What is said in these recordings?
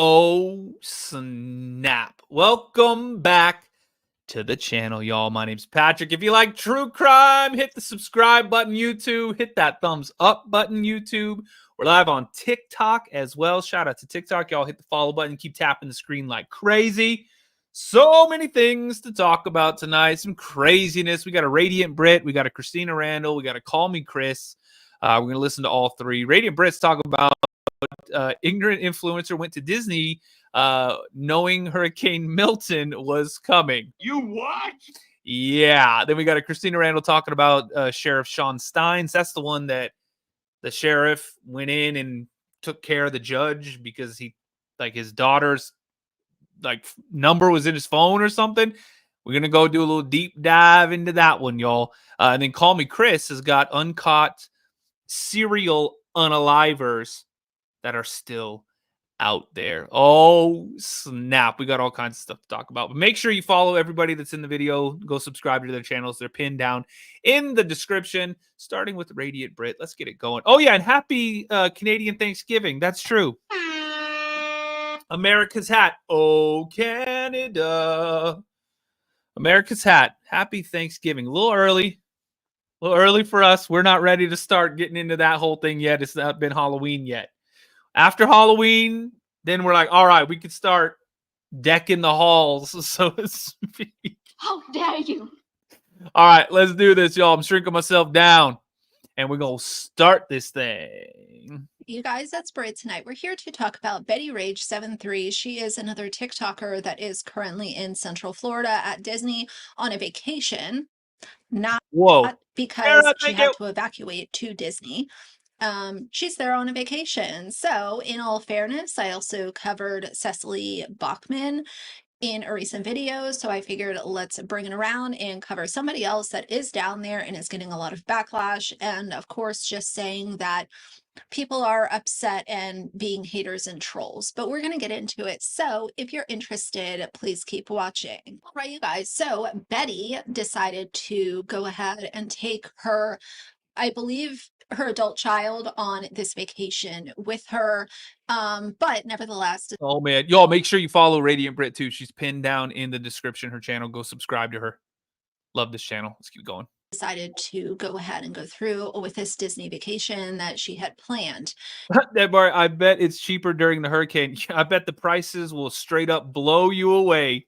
Oh, snap. Welcome back to the channel, y'all. My name's Patrick. If you like true crime, hit the subscribe button, YouTube. Hit that thumbs up button, YouTube. We're live on TikTok as well. Shout out to TikTok. Y'all hit the follow button. Keep tapping the screen like crazy. So many things to talk about tonight. Some craziness. We got a Radiant Brit. We got a Christina Randall. We got a Call Me Chris. We're going to listen to all three. Radiant Brits talk about ignorant influencer went to Disney knowing Hurricane Milton was coming. You what? Yeah. Then we got a Christina Randall talking about Sheriff Shawn Stines. That's the one that the sheriff went in and took care of the judge because he, like, his daughter's number was in his phone or something. We're gonna go do a little deep dive into that one, y'all. And then Call Me Chris has got uncaught serial unalivers that are still out there. Oh, snap. We got all kinds of stuff to talk about. But make sure you follow everybody that's in the video. Go subscribe to their channels. They're pinned down in the description, starting with Radiant Brit. Let's get it going. Oh, yeah, and happy Canadian Thanksgiving. That's true. America's hat. Oh, Canada. America's hat. Happy Thanksgiving. A little early. A little early for us. We're not ready to start getting into that whole thing yet. It's not been Halloween yet. After Halloween, then we're like, all right, we can start decking the halls, so to speak. How dare you? All right, let's do this, y'all. I'm shrinking myself down, and we're going to start this thing. You guys, that's Brit tonight. We're here to talk about Betty Rage73. She is another TikToker that is currently in Central Florida at Disney on a vacation. Not because she had to evacuate to Disney. She's there on a vacation. So in all fairness, I also covered Cecily Bachman in a recent video. So I figured let's bring it around and cover somebody else that is down there and is getting a lot of backlash. And of course, just saying that people are upset and being haters and trolls, but we're going to get into it. So if you're interested, please keep watching. All right, you guys. So Betty decided to go ahead and take her, I believe, her adult child on this vacation with her. But nevertheless. Oh, man. Y'all, make sure you follow Radiant Brit, too. She's pinned down in the description, her channel. Go subscribe to her. Love this channel. Let's keep going. Decided to go ahead and go through with this Disney vacation that she had planned. I bet it's cheaper during the hurricane. I bet the prices will straight up blow you away.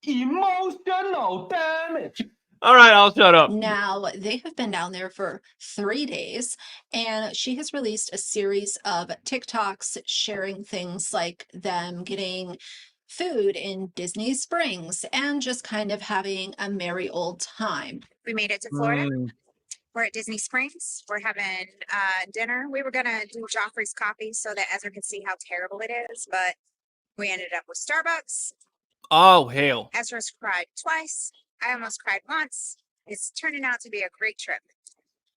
Emotional damage. All right, I'll shut up. Now, they have been down there for 3 days, and she has released a series of TikToks sharing things like them getting food in Disney Springs and just kind of having a merry old time. We made it to Florida. We're at Disney Springs. We're having dinner. We were going to do Joffrey's coffee so that Ezra could see how terrible it is, but we ended up with Starbucks. Oh, hell. Ezra's cried twice. I almost cried once. It's turning out to be a great trip.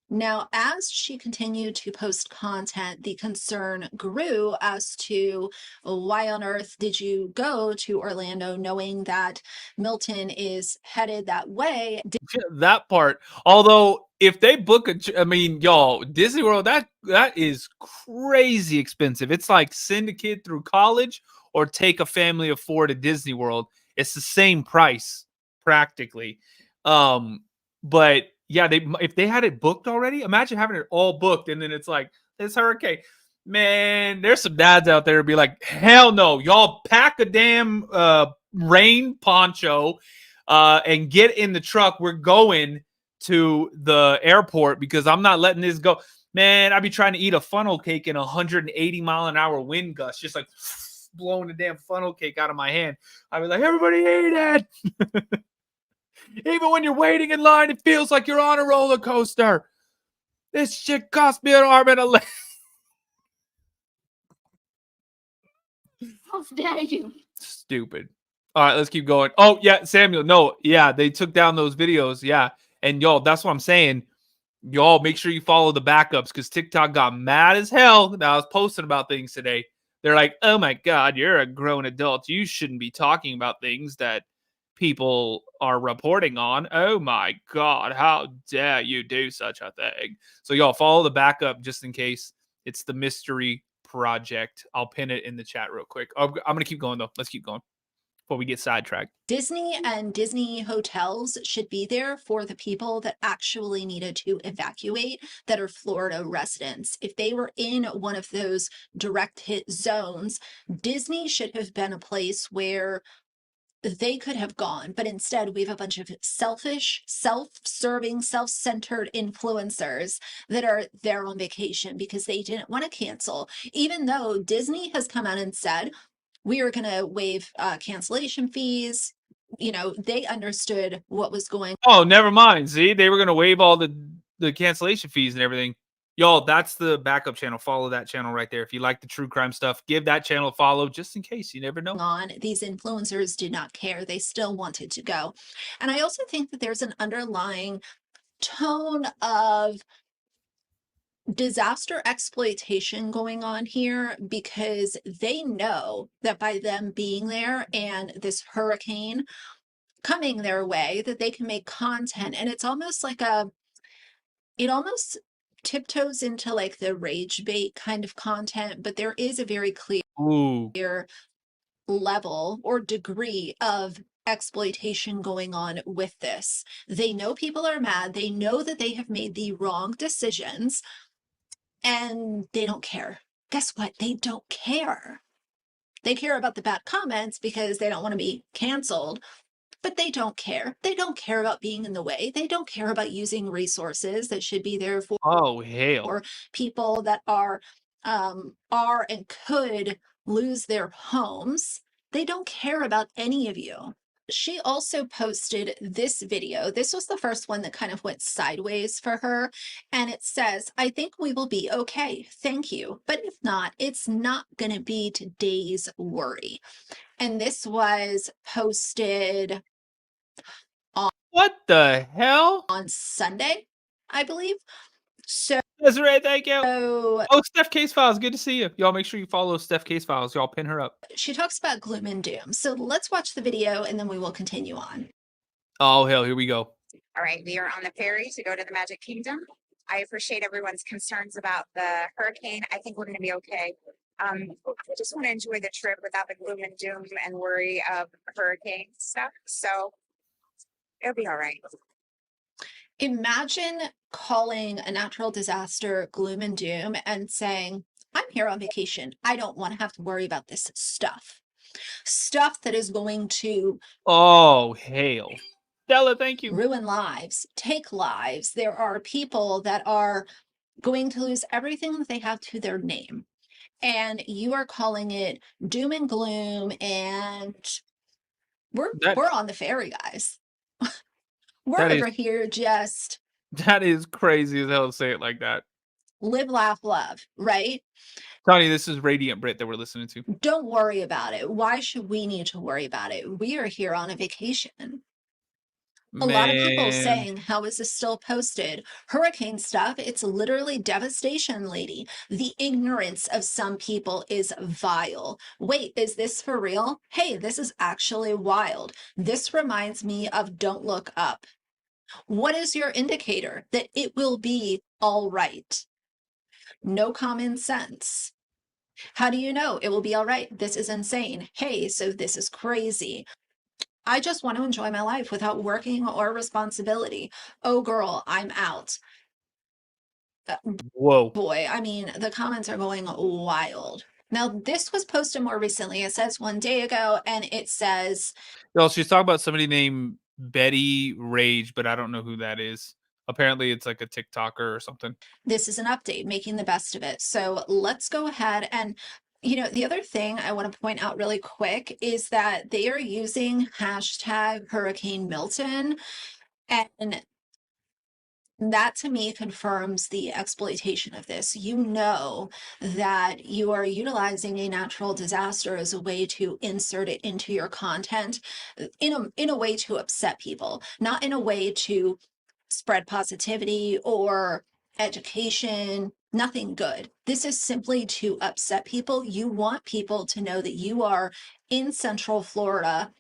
Now, as she continued to post content, the concern grew as to why on earth did you go to Orlando knowing that Milton is headed that way? That part. Although, if they book I mean, y'all, Disney World, that is crazy expensive. It's like send a kid through college or take a family of 4 to Disney World. It's the same price, practically. But yeah, if they had it booked already, imagine having it all booked and then it's like, it's hurricane. Man, there's some dads out there who be like, hell no, y'all pack a damn rain poncho and get in the truck. We're going to the airport because I'm not letting this go. Man, I'd be trying to eat a funnel cake in 180 mile an hour wind gust, just like blowing the damn funnel cake out of my hand. I'd be like, everybody ate it. Even when you're waiting in line, it feels like you're on a roller coaster. This shit cost me an arm and a leg. How dare you? Stupid. All right, let's keep going. Oh, yeah, Samuel. No, yeah, they took down those videos. Yeah. And y'all, that's what I'm saying. Y'all, make sure you follow the backups because TikTok got mad as hell that I was posting about things today. They're like, oh my God, you're a grown adult. You shouldn't be talking about things that people are reporting on. Oh my God, how dare you do such a thing? So y'all follow the backup just in case It's the Mystery Project. I'll pin it in the chat real quick. I'm going to keep going, though. Let's keep going before we get sidetracked. Disney and Disney hotels should be there for the people that actually needed to evacuate that are Florida residents. If they were in one of those direct hit zones, Disney should have been a place where they could have gone, but instead we have a bunch of selfish, self-serving, self-centered influencers that are there on vacation because they didn't want to cancel, even though Disney has come out and said we are going to waive cancellation fees. You know, they understood what was going on. Oh, never mind. See, they were going to waive all the cancellation fees and everything. Y'all, that's the backup channel. Follow that channel right there. If you like the true crime stuff, give that channel a follow just in case. You never know. On. These influencers did not care. They still wanted to go. And I also think that there's an underlying tone of disaster exploitation going on here because they know that by them being there and this hurricane coming their way, that they can make content. And it's almost like it almost tiptoes into like the rage bait kind of content, but there is a very clear level or degree of exploitation going on with this. They know people are mad. They know that they have made the wrong decisions and they don't care. Guess what? They don't care. They care about the bad comments because they don't want to be canceled, but they don't care. They don't care about being in the way. They don't care about using resources that should be there for people that are and could lose their homes. They don't care about any of you. She also posted this video. This was the first one that kind of went sideways for her. And it says, I think we will be okay. Thank you. But if not, it's not going to be today's worry. And this was posted on what the hell? On Sunday, I believe. So Desiree, thank you. Oh, Steph Case Files, good to see you. Y'all make sure you follow Steph Case Files. Y'all pin her up. She talks about gloom and doom. So let's watch the video and then we will continue on. Oh, hell, here we go. All right, we are on the ferry to go to the Magic Kingdom. I appreciate everyone's concerns about the hurricane. I think we're going to be okay. I just want to enjoy the trip without the gloom and doom and worry of hurricane stuff. So it'll be all right. Imagine calling a natural disaster gloom and doom and saying, I'm here on vacation. I don't want to have to worry about this stuff. Stuff that is going to... Oh, hail. Stella, thank you. Ruin lives, take lives. There are people that are going to lose everything that they have to their name. And you are calling it doom and gloom, and we're on the ferry, guys. We're over here just... That is crazy as hell to say it like that. Live, laugh, love, right? Tony, this is Radiant Brit that we're listening to. Don't worry about it. Why should we need to worry about it? We are here on a vacation. A lot of people saying, how is this still posted? Hurricane stuff, it's literally devastation, lady. The ignorance of some people is vile. Wait, is this for real? Hey, this is actually wild. This reminds me of Don't Look Up. What is your indicator that it will be all right? No common sense. How do you know it will be all right? This is insane. Hey, so this is crazy. I just want to enjoy my life without working or responsibility. Oh, girl, I'm out. Whoa. Boy, I mean, the comments are going wild. Now, this was posted more recently. It says 1 day ago, and it says... Well, she's talking about somebody named Betty Rage, but I don't know who that is. Apparently, it's like a TikToker or something. This is an update, making the best of it. So let's go ahead and... You know, the other thing I want to point out really quick is that they are using hashtag Hurricane Milton, and that to me confirms the exploitation of this. You know that you are utilizing a natural disaster as a way to insert it into your content in a way to upset people, not in a way to spread positivity or education. Nothing good. This is simply to upset people. You want people to know that you are in Central Florida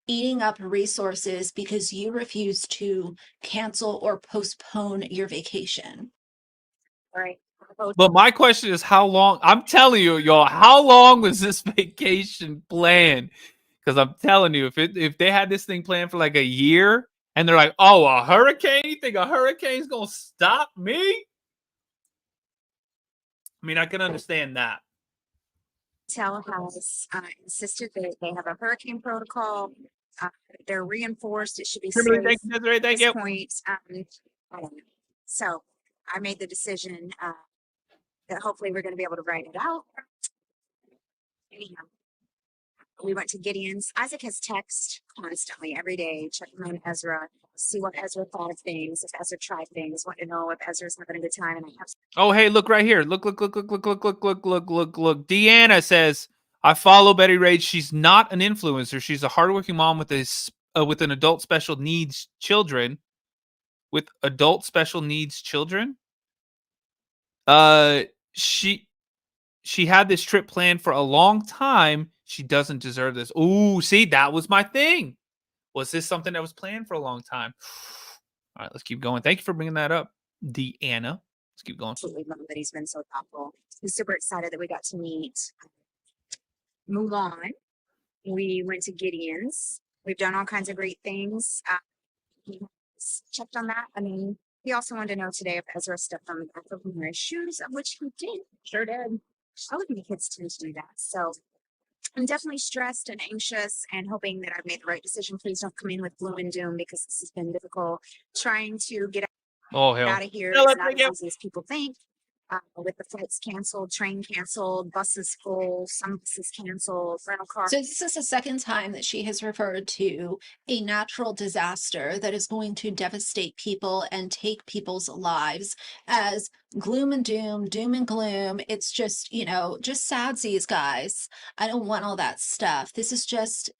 eating up resources because you refuse to cancel or postpone your vacation. Right. But my question is, how long? I'm telling you, y'all, how long was this vacation planned? Because I'm telling you, if they had this thing planned for like a year, and they're like, "Oh, a hurricane? You think a hurricane's gonna stop me?" I mean, I can understand that. Hotel has insisted that they have a hurricane protocol. They're reinforced. It should be safe. Kimberly, thank you, Desiree, At thank this you. point, I don't know. So I made the decision that hopefully we're going to be able to write it out. Anyhow, we went to Gideon's. Isaac has text constantly every day, checking on Ezra, see what Ezra thought of things, if Ezra tried things, want to know if Ezra's having a good time. And I have Oh, hey, look right here. Look. Deanna says, I follow Betty Rage. She's not an influencer. She's a hardworking mom with with an adult special needs children. With adult special needs children. She had this trip planned for a long time. She doesn't deserve this. Ooh, see, that was my thing. Was this something that was planned for a long time? All right, let's keep going. Thank you for bringing that up, Deanna. Let's keep going. absolutely love that he's been so thoughtful. He's super excited that we got to meet Mullins. We went to Gideon's. We've done all kinds of great things. He checked on that. I mean, he also wanted to know today if Ezra stepped on the back of Mary's shoes, of which he did. Sure did. I would think kids tend to do that. So I'm definitely stressed and anxious and hoping that I've made the right decision. Please don't come in with gloom and doom because this has been difficult. Trying to get out of here is not as easy as people think. With the flights canceled, train canceled, buses full, some buses canceled, rental cars. So this is the second time that she has referred to a natural disaster that is going to devastate people and take people's lives as gloom and doom, doom and gloom. It's just, just sadsies, guys. I don't want all that stuff. This is just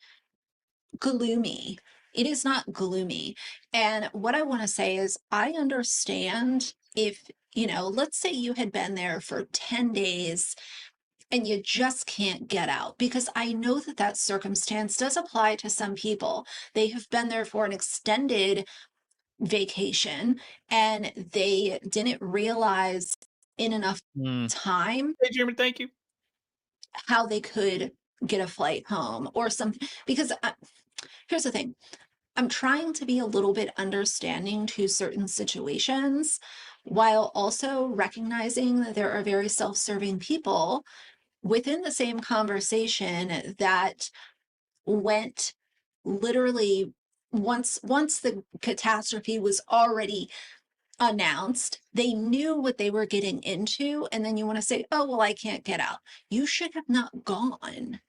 gloomy. It is not gloomy. And what I want to say is I understand if, let's say you had been there for 10 days and you just can't get out, because I know that that circumstance does apply to some people. They have been there for an extended vacation and they didn't realize in enough time Hey, Jeremy, thank you. how they could get a flight home or something. Because here's the thing. I'm trying to be a little bit understanding to certain situations while also recognizing that there are very self-serving people within the same conversation that went literally once the catastrophe was already announced, they knew what they were getting into, and then you want to say, oh well, I can't get out. You should have not gone.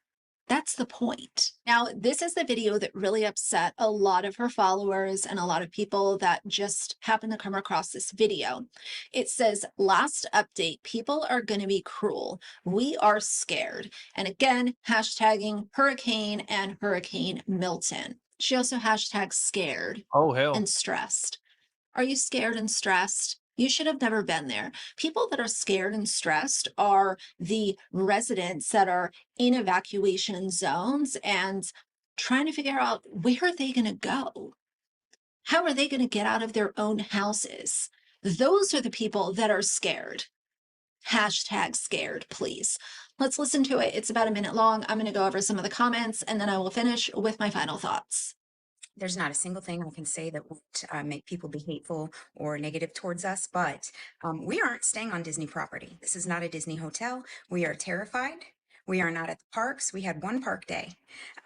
That's the point. Now, this is the video that really upset a lot of her followers and a lot of people that just happened to come across this video. It says, last update, people are going to be cruel. We are scared. And again, hashtagging hurricane and Hurricane Milton. She also hashtags scared and stressed. Are you scared and stressed? You should have never been there. People that are scared and stressed are the residents that are in evacuation zones and trying to figure out where are they going to go? How are they going to get out of their own houses? Those are the people that are scared. Hashtag scared, please. Let's listen to it. It's about a minute long. I'm going to go over some of the comments and then I will finish with my final thoughts. There's not a single thing I can say that would make people be hateful or negative towards us, but we aren't staying on Disney property. This is not a Disney hotel. We are terrified. We are not at the parks. We had one park day,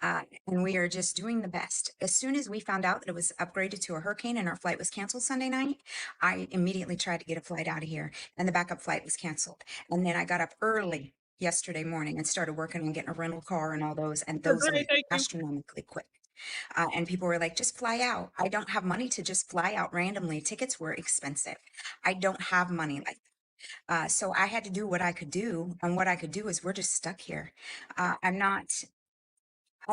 and we are just doing the best. As soon as we found out that it was upgraded to a hurricane and our flight was canceled Sunday night, I immediately tried to get a flight out of here, and the backup flight was canceled. And then I got up early yesterday morning and started working on getting a rental car and all those, and those are astronomically quick. And people were like, just fly out. I don't have money to just fly out randomly. Tickets were expensive. I don't have money like that. So I had to do what I could do. And what I could do is we're just stuck here. I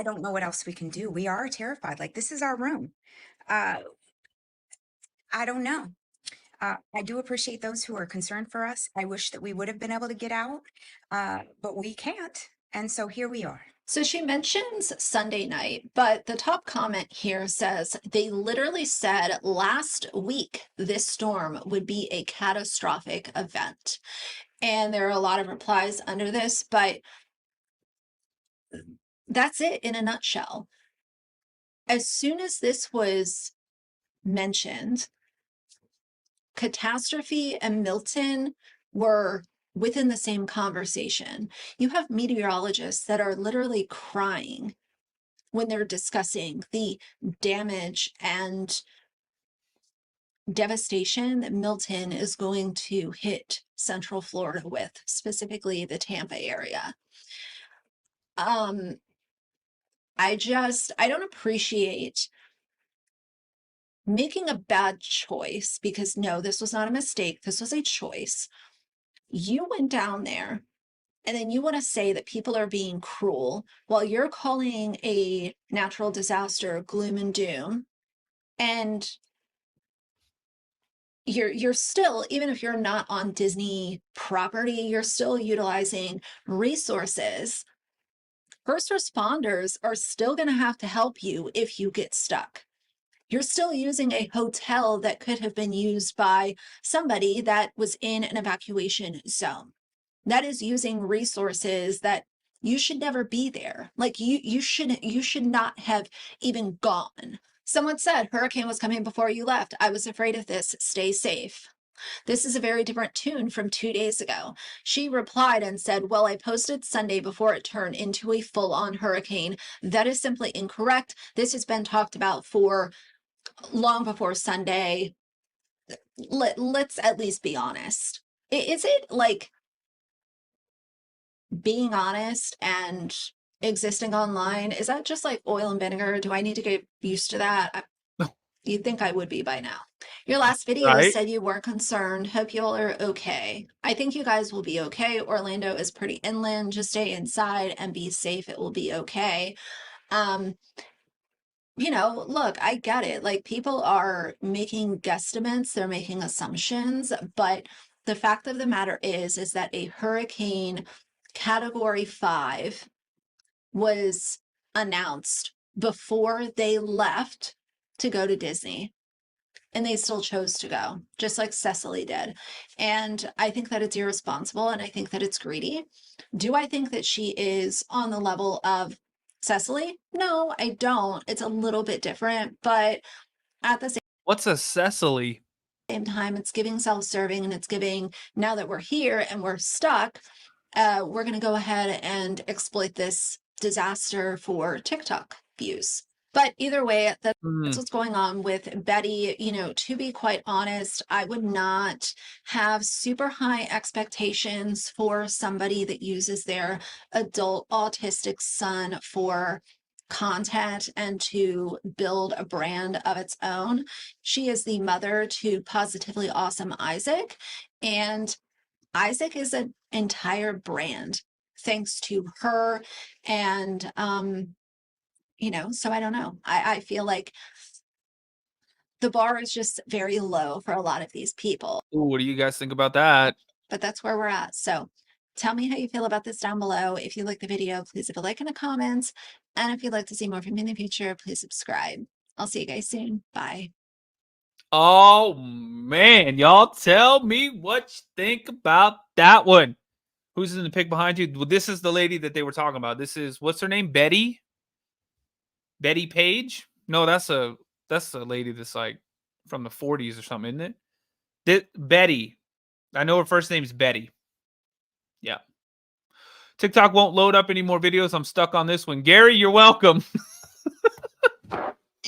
don't know what else we can do. We are terrified. Like, this is our room. I don't know. I do appreciate those who are concerned for us. I wish that we would have been able to get out, but we can't. And so here we are. So she mentions Sunday night, but the top comment here says they literally said last week this storm would be a catastrophic event. And there are a lot of replies under this, but that's it in a nutshell. As soon as this was mentioned, catastrophe and Milton were within the same conversation. You have meteorologists that are literally crying when they're discussing the damage and devastation that Milton is going to hit Central Florida with, specifically the Tampa area. I don't appreciate making a bad choice, because no, this was not a mistake. This was a choice. You went down there and then you want to say that people are being cruel while you're calling a natural disaster gloom and doom. And you're still, even if you're not on Disney property, you're still utilizing resources. First responders are still going to help you if you get stuck. You're still using a hotel that could have been used by somebody that was in an evacuation zone. That is using resources that you should never be there. Like you should not have even gone. Someone said hurricane was coming before you left. I was afraid of this. Stay safe. This is a very different tune from 2 days ago. She replied and said, well, I posted Sunday before it turned into a full-on hurricane. That is simply incorrect. This has been talked about for long before Sunday. Let's at least be honest. Is it like being honest and existing online? Is that just like oil and vinegar? Do I need to get used to that? You'd think I would be by now. Your last video said you weren't concerned. Hope you all are okay. I think you guys will be okay. Orlando is pretty inland. Just stay inside and be safe. It will be okay. You know, look, I get it. Like, people are making guesstimates, they're making assumptions, but the fact of the matter is that a hurricane category 5 was announced before they left to go to Disney. And they still chose to go, just like Cecily did. And I think that it's irresponsible, and I think that it's greedy. Do I think that she is on the level of Cecily? No, I don't. It's a little bit different, but at the what's a Cecily? Same time, it's giving self-serving, and it's giving, now that we're here and we're stuck, we're going to go ahead and exploit this disaster for TikTok views. But either way, that's what's going on with Betty. You know, to be quite honest, I would not have super high expectations for somebody that uses their adult autistic son for content and to build a brand of its own. She is the mother to Positively Awesome Isaac, and Isaac is an entire brand thanks to her. And you know, so I don't know. I feel like the bar is just very low for a lot of these people. Ooh, what do you guys think about that? But that's where we're at. So tell me how you feel about this down below. If you like the video, please leave a like in the comments. And if you'd like to see more from me in the future, please subscribe. I'll see you guys soon. Bye. Oh, man. Y'all tell me what you think about that one. Who's in the pic behind you? Well, this is the lady that they were talking about. This is, what's her name? Betty? Betty Page? No, that's a lady that's like from the 40s or something, isn't it? Betty. I know her first name is Betty. Yeah. TikTok won't load up any more videos. I'm stuck on this one. Gary, you're welcome.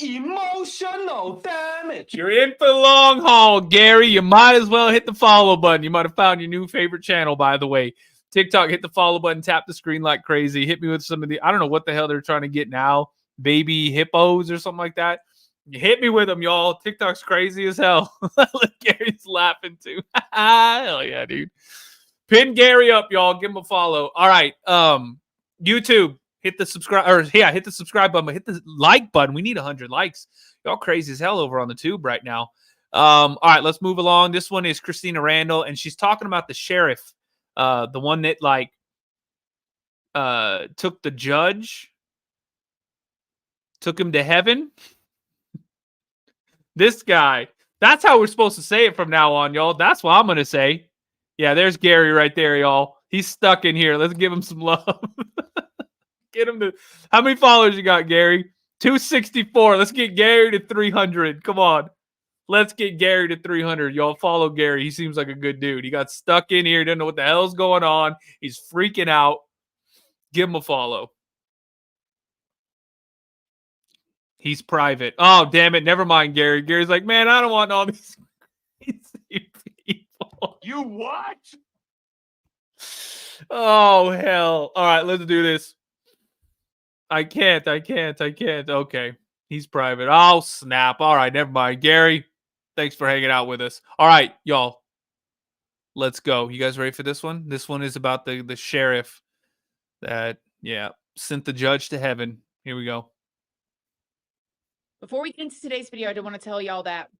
Emotional damage. You're in for the long haul, Gary. You might as well hit the follow button. You might have found your new favorite channel, by the way. TikTok, hit the follow button, tap the screen like crazy. Hit me with some of the, I don't know what the hell they're trying to get now. Baby hippos or something like that. You hit me with them, y'all. TikTok's crazy as hell. Gary's laughing too. Hell yeah, dude. Pin Gary up, y'all. Give him a follow. All right. YouTube, hit the subscribe, or yeah, hit the subscribe button, but hit the like button. We need 100 likes. Y'all crazy as hell over on the tube right now. All right, let's move along. This one is Christina Randall, and she's talking about the sheriff, the one that like took the judge, took him to heaven. This guy. That's how we're supposed to say it from now on, y'all. That's what I'm going to say. Yeah, there's Gary right there, y'all. He's stuck in here. Let's give him some love. Get him to... How many followers you got, Gary? 264. Let's get Gary to 300. Come on. Let's get Gary to 300. Y'all follow Gary. He seems like a good dude. He got stuck in here. Didn't know what the hell's going on. He's freaking out. Give him a follow. He's private. Oh, damn it. Never mind, Gary. Gary's like, man, I don't want all these people. You what? Oh, hell. All right, let's do this. I can't. Okay. He's private. Oh, snap. All right, never mind. Gary, thanks for hanging out with us. All right, y'all. Let's go. You guys ready for this one? This one is about the sheriff that, sent the judge to heaven. Here we go. Before we get into today's video, I do want to tell y'all that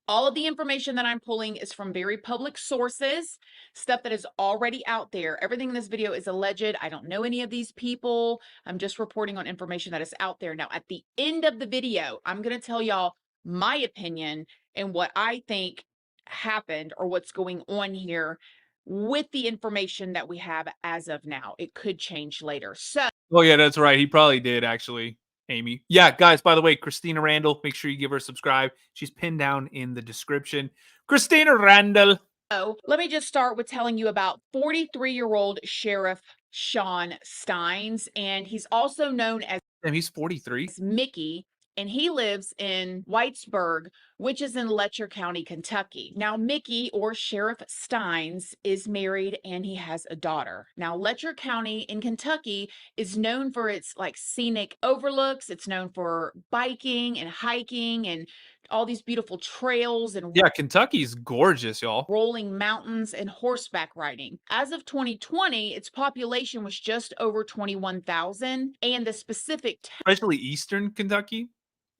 all of the information that I'm pulling is from very public sources, stuff that is already out there. Everything in this video is alleged. I don't know any of these people. I'm just reporting on information that is out there. Now, at the end of the video, I'm going to tell y'all my opinion and what I think happened or what's going on here with the information that we have as of now. It could change later. So, oh, yeah, that's right. He probably did, actually. Amy. Yeah, guys, by the way, Christina Randall, make sure you give her a subscribe. She's pinned down in the description. Christina Randall. So let me just start with telling you about 43-year-old Sheriff Shawn Stines, and he's also known as Damn, he's 43. Mickey, and he lives in Whitesburg, which is in Letcher County, Kentucky. Now, Mickey, or Sheriff Stines, is married and he has a daughter. Now, Letcher County in Kentucky is known for its scenic overlooks. It's known for biking and hiking and all these beautiful trails and Kentucky's gorgeous, y'all. Rolling mountains and horseback riding. As of 2020, its population was just over 21,000, and the specific especially eastern Kentucky.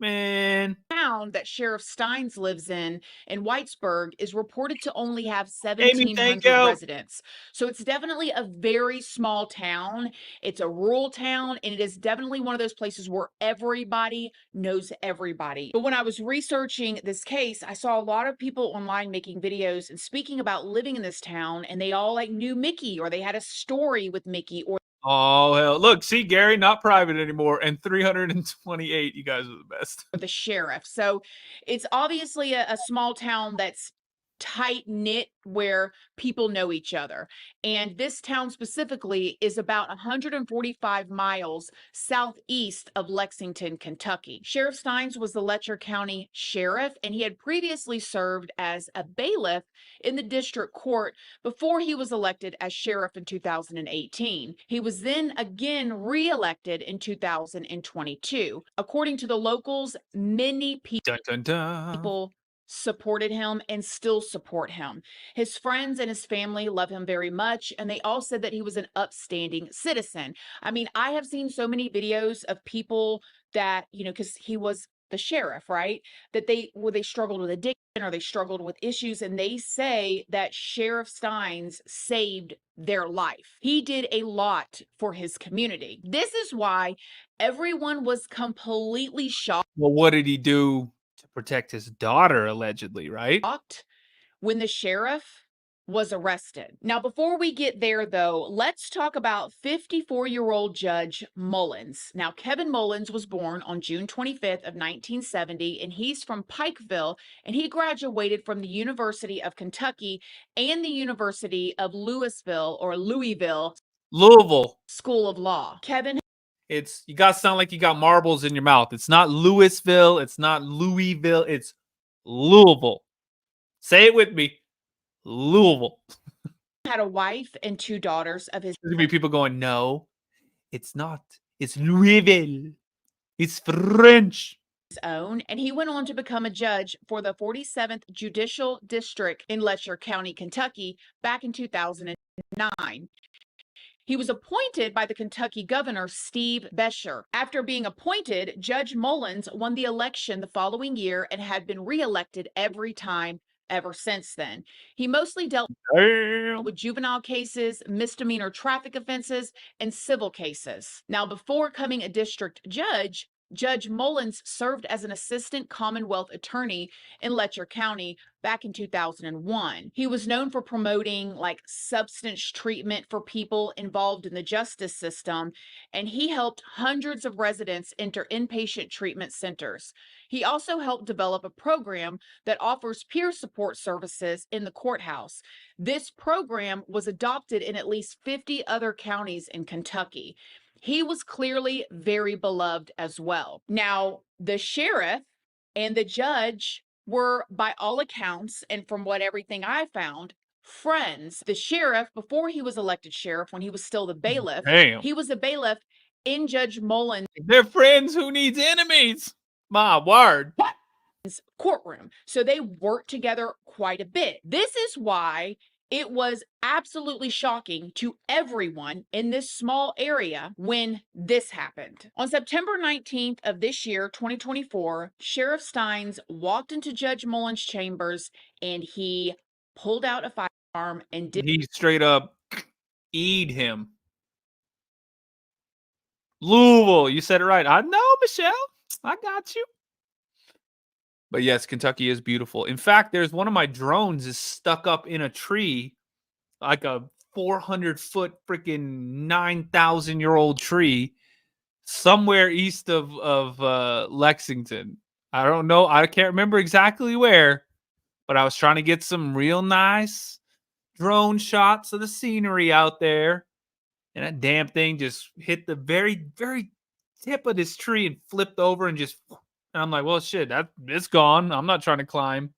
Man, town that Sheriff Stines lives in Whitesburg, is reported to only have 1,700 residents. So it's definitely a very small town. It's a rural town, and it is definitely one of those places where everybody knows everybody. But when I was researching this case, I saw a lot of people online making videos and speaking about living in this town, and they all knew Mickey, or they had a story with Mickey, or oh, hell. Look, see, Gary, not private anymore. And 328. You guys are the best. The sheriff. So it's obviously a small town that's tight knit where people know each other. And this town specifically is about 145 miles southeast of Lexington, Kentucky. Sheriff Stines was the Letcher County Sheriff, and he had previously served as a bailiff in the district court before he was elected as sheriff in 2018. He was then again re-elected in 2022. According to the locals, many people supported him and still support him. His friends and his family love him very much, and they all said that he was an upstanding citizen. I mean, I have seen so many videos of people that, because he was the sheriff, right? That they struggled with addiction or they struggled with issues, and they say that Sheriff Stines saved their life. He did a lot for his community. This is why everyone was completely shocked. Well, what did he do to protect his daughter, allegedly, right? When the sheriff was arrested. Now, before we get there, though, let's talk about 54-year-old Judge Mullins. Now, Kevin Mullins was born on June 25th of 1970, and he's from Pikeville, and he graduated from the University of Kentucky and the University of Louisville School of Law. Kevin, you got to sound like you got marbles in your mouth. It's not Louisville. It's not Louisville. It's Louisville. Say it with me. Louisville. Had a wife and 2 daughters of his. There's going to be people going, no, it's not. It's Louisville. It's French. His own, and he went on to become a judge for the 47th Judicial District in Letcher County, Kentucky, back in 2009. He was appointed by the Kentucky governor, Steve Beshear. After being appointed, Judge Mullins won the election the following year and had been reelected every time ever since then. He mostly dealt Damn. with juvenile cases, misdemeanor traffic offenses, and civil cases. Now, before becoming a district judge, Judge Mullins served as an assistant Commonwealth attorney in Letcher County back in 2001. He was known for promoting like substance treatment for people involved in the justice system, and he helped hundreds of residents enter inpatient treatment centers. He also helped develop a program that offers peer support services in the courthouse. This program was adopted in at least 50 other counties in Kentucky. He was clearly very beloved as well. Now, the sheriff and the judge were, by all accounts, and from what everything I found, friends. The sheriff, before he was elected sheriff, when he was still the bailiff, Damn. he was a bailiff in Judge Mullins' They're friends who needs enemies. My word. courtroom. So they worked together quite a bit. This is why it was absolutely shocking to everyone in this small area when this happened. On September 19th of this year, 2024, Sheriff Stines walked into Judge Mullins' chambers and he pulled out a firearm and did. He straight up eat him. Louisville, you said it right. I know, Michelle. I got you. But yes, Kentucky is beautiful. In fact, there's one of my drones is stuck up in a tree, like a 400-foot freaking 9,000-year-old tree somewhere east of Lexington. I don't know. I can't remember exactly where, but I was trying to get some real nice drone shots of the scenery out there. And that damn thing just hit the very, very tip of this tree and flipped over and just... And I'm like, well, shit, it's gone. I'm not trying to climb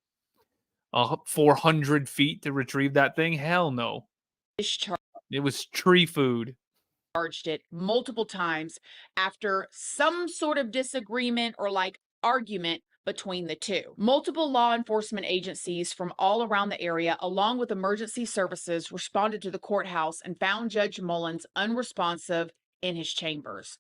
400 feet to retrieve that thing. Hell no. It was tree food. Charged it multiple times after some sort of disagreement or like argument between the two. Multiple law enforcement agencies from all around the area, along with emergency services, responded to the courthouse and found Judge Mullins unresponsive in his chambers.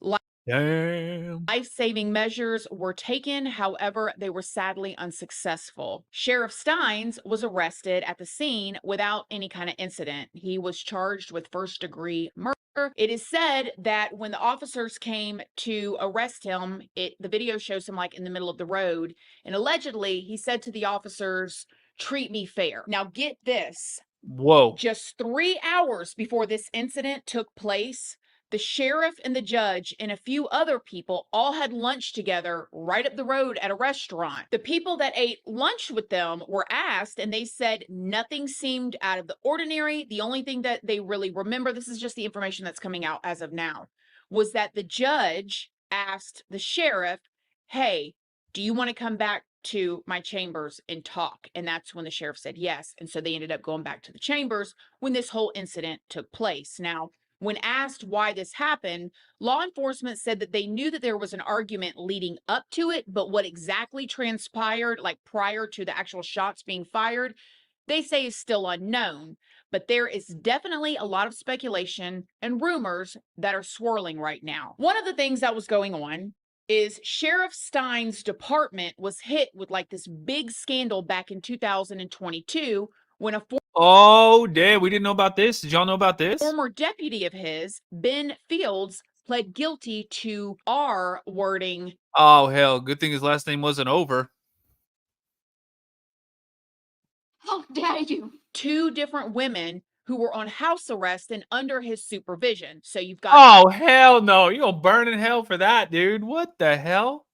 Damn. Life-saving measures were taken, however, they were sadly unsuccessful. Sheriff Stines was arrested at the scene without any kind of incident. He was charged with first-degree murder. It is said that when the officers came to arrest him, the video shows him like in the middle of the road, and allegedly he said to the officers, "Treat me fair." Now get this. Whoa. Just 3 hours before this incident took place, the sheriff and the judge and a few other people all had lunch together right up the road at a restaurant. The people that ate lunch with them were asked, and they said nothing seemed out of the ordinary. The only thing that they really remember, this is just the information that's coming out as of now, was that the judge asked the sheriff, "Hey, do you want to come back to my chambers and talk?" And that's when the sheriff said yes. And so they ended up going back to the chambers when this whole incident took place. Now, when asked why this happened, law enforcement said that they knew that there was an argument leading up to it, but what exactly transpired, like prior to the actual shots being fired, they say is still unknown. But there is definitely a lot of speculation and rumors that are swirling right now. One of the things that was going on is Sheriff Stines' department was hit with like this big scandal back in 2022 when a Oh, damn. We didn't know about this. Did y'all know about this? former deputy of his, Ben Fields, pled guilty to R-wording. Oh, hell. Good thing his last name wasn't over. How dare you? 2 different women who were on house arrest and under his supervision. So you've got... Oh, hell no. You're going to burn in hell for that, dude. What the hell?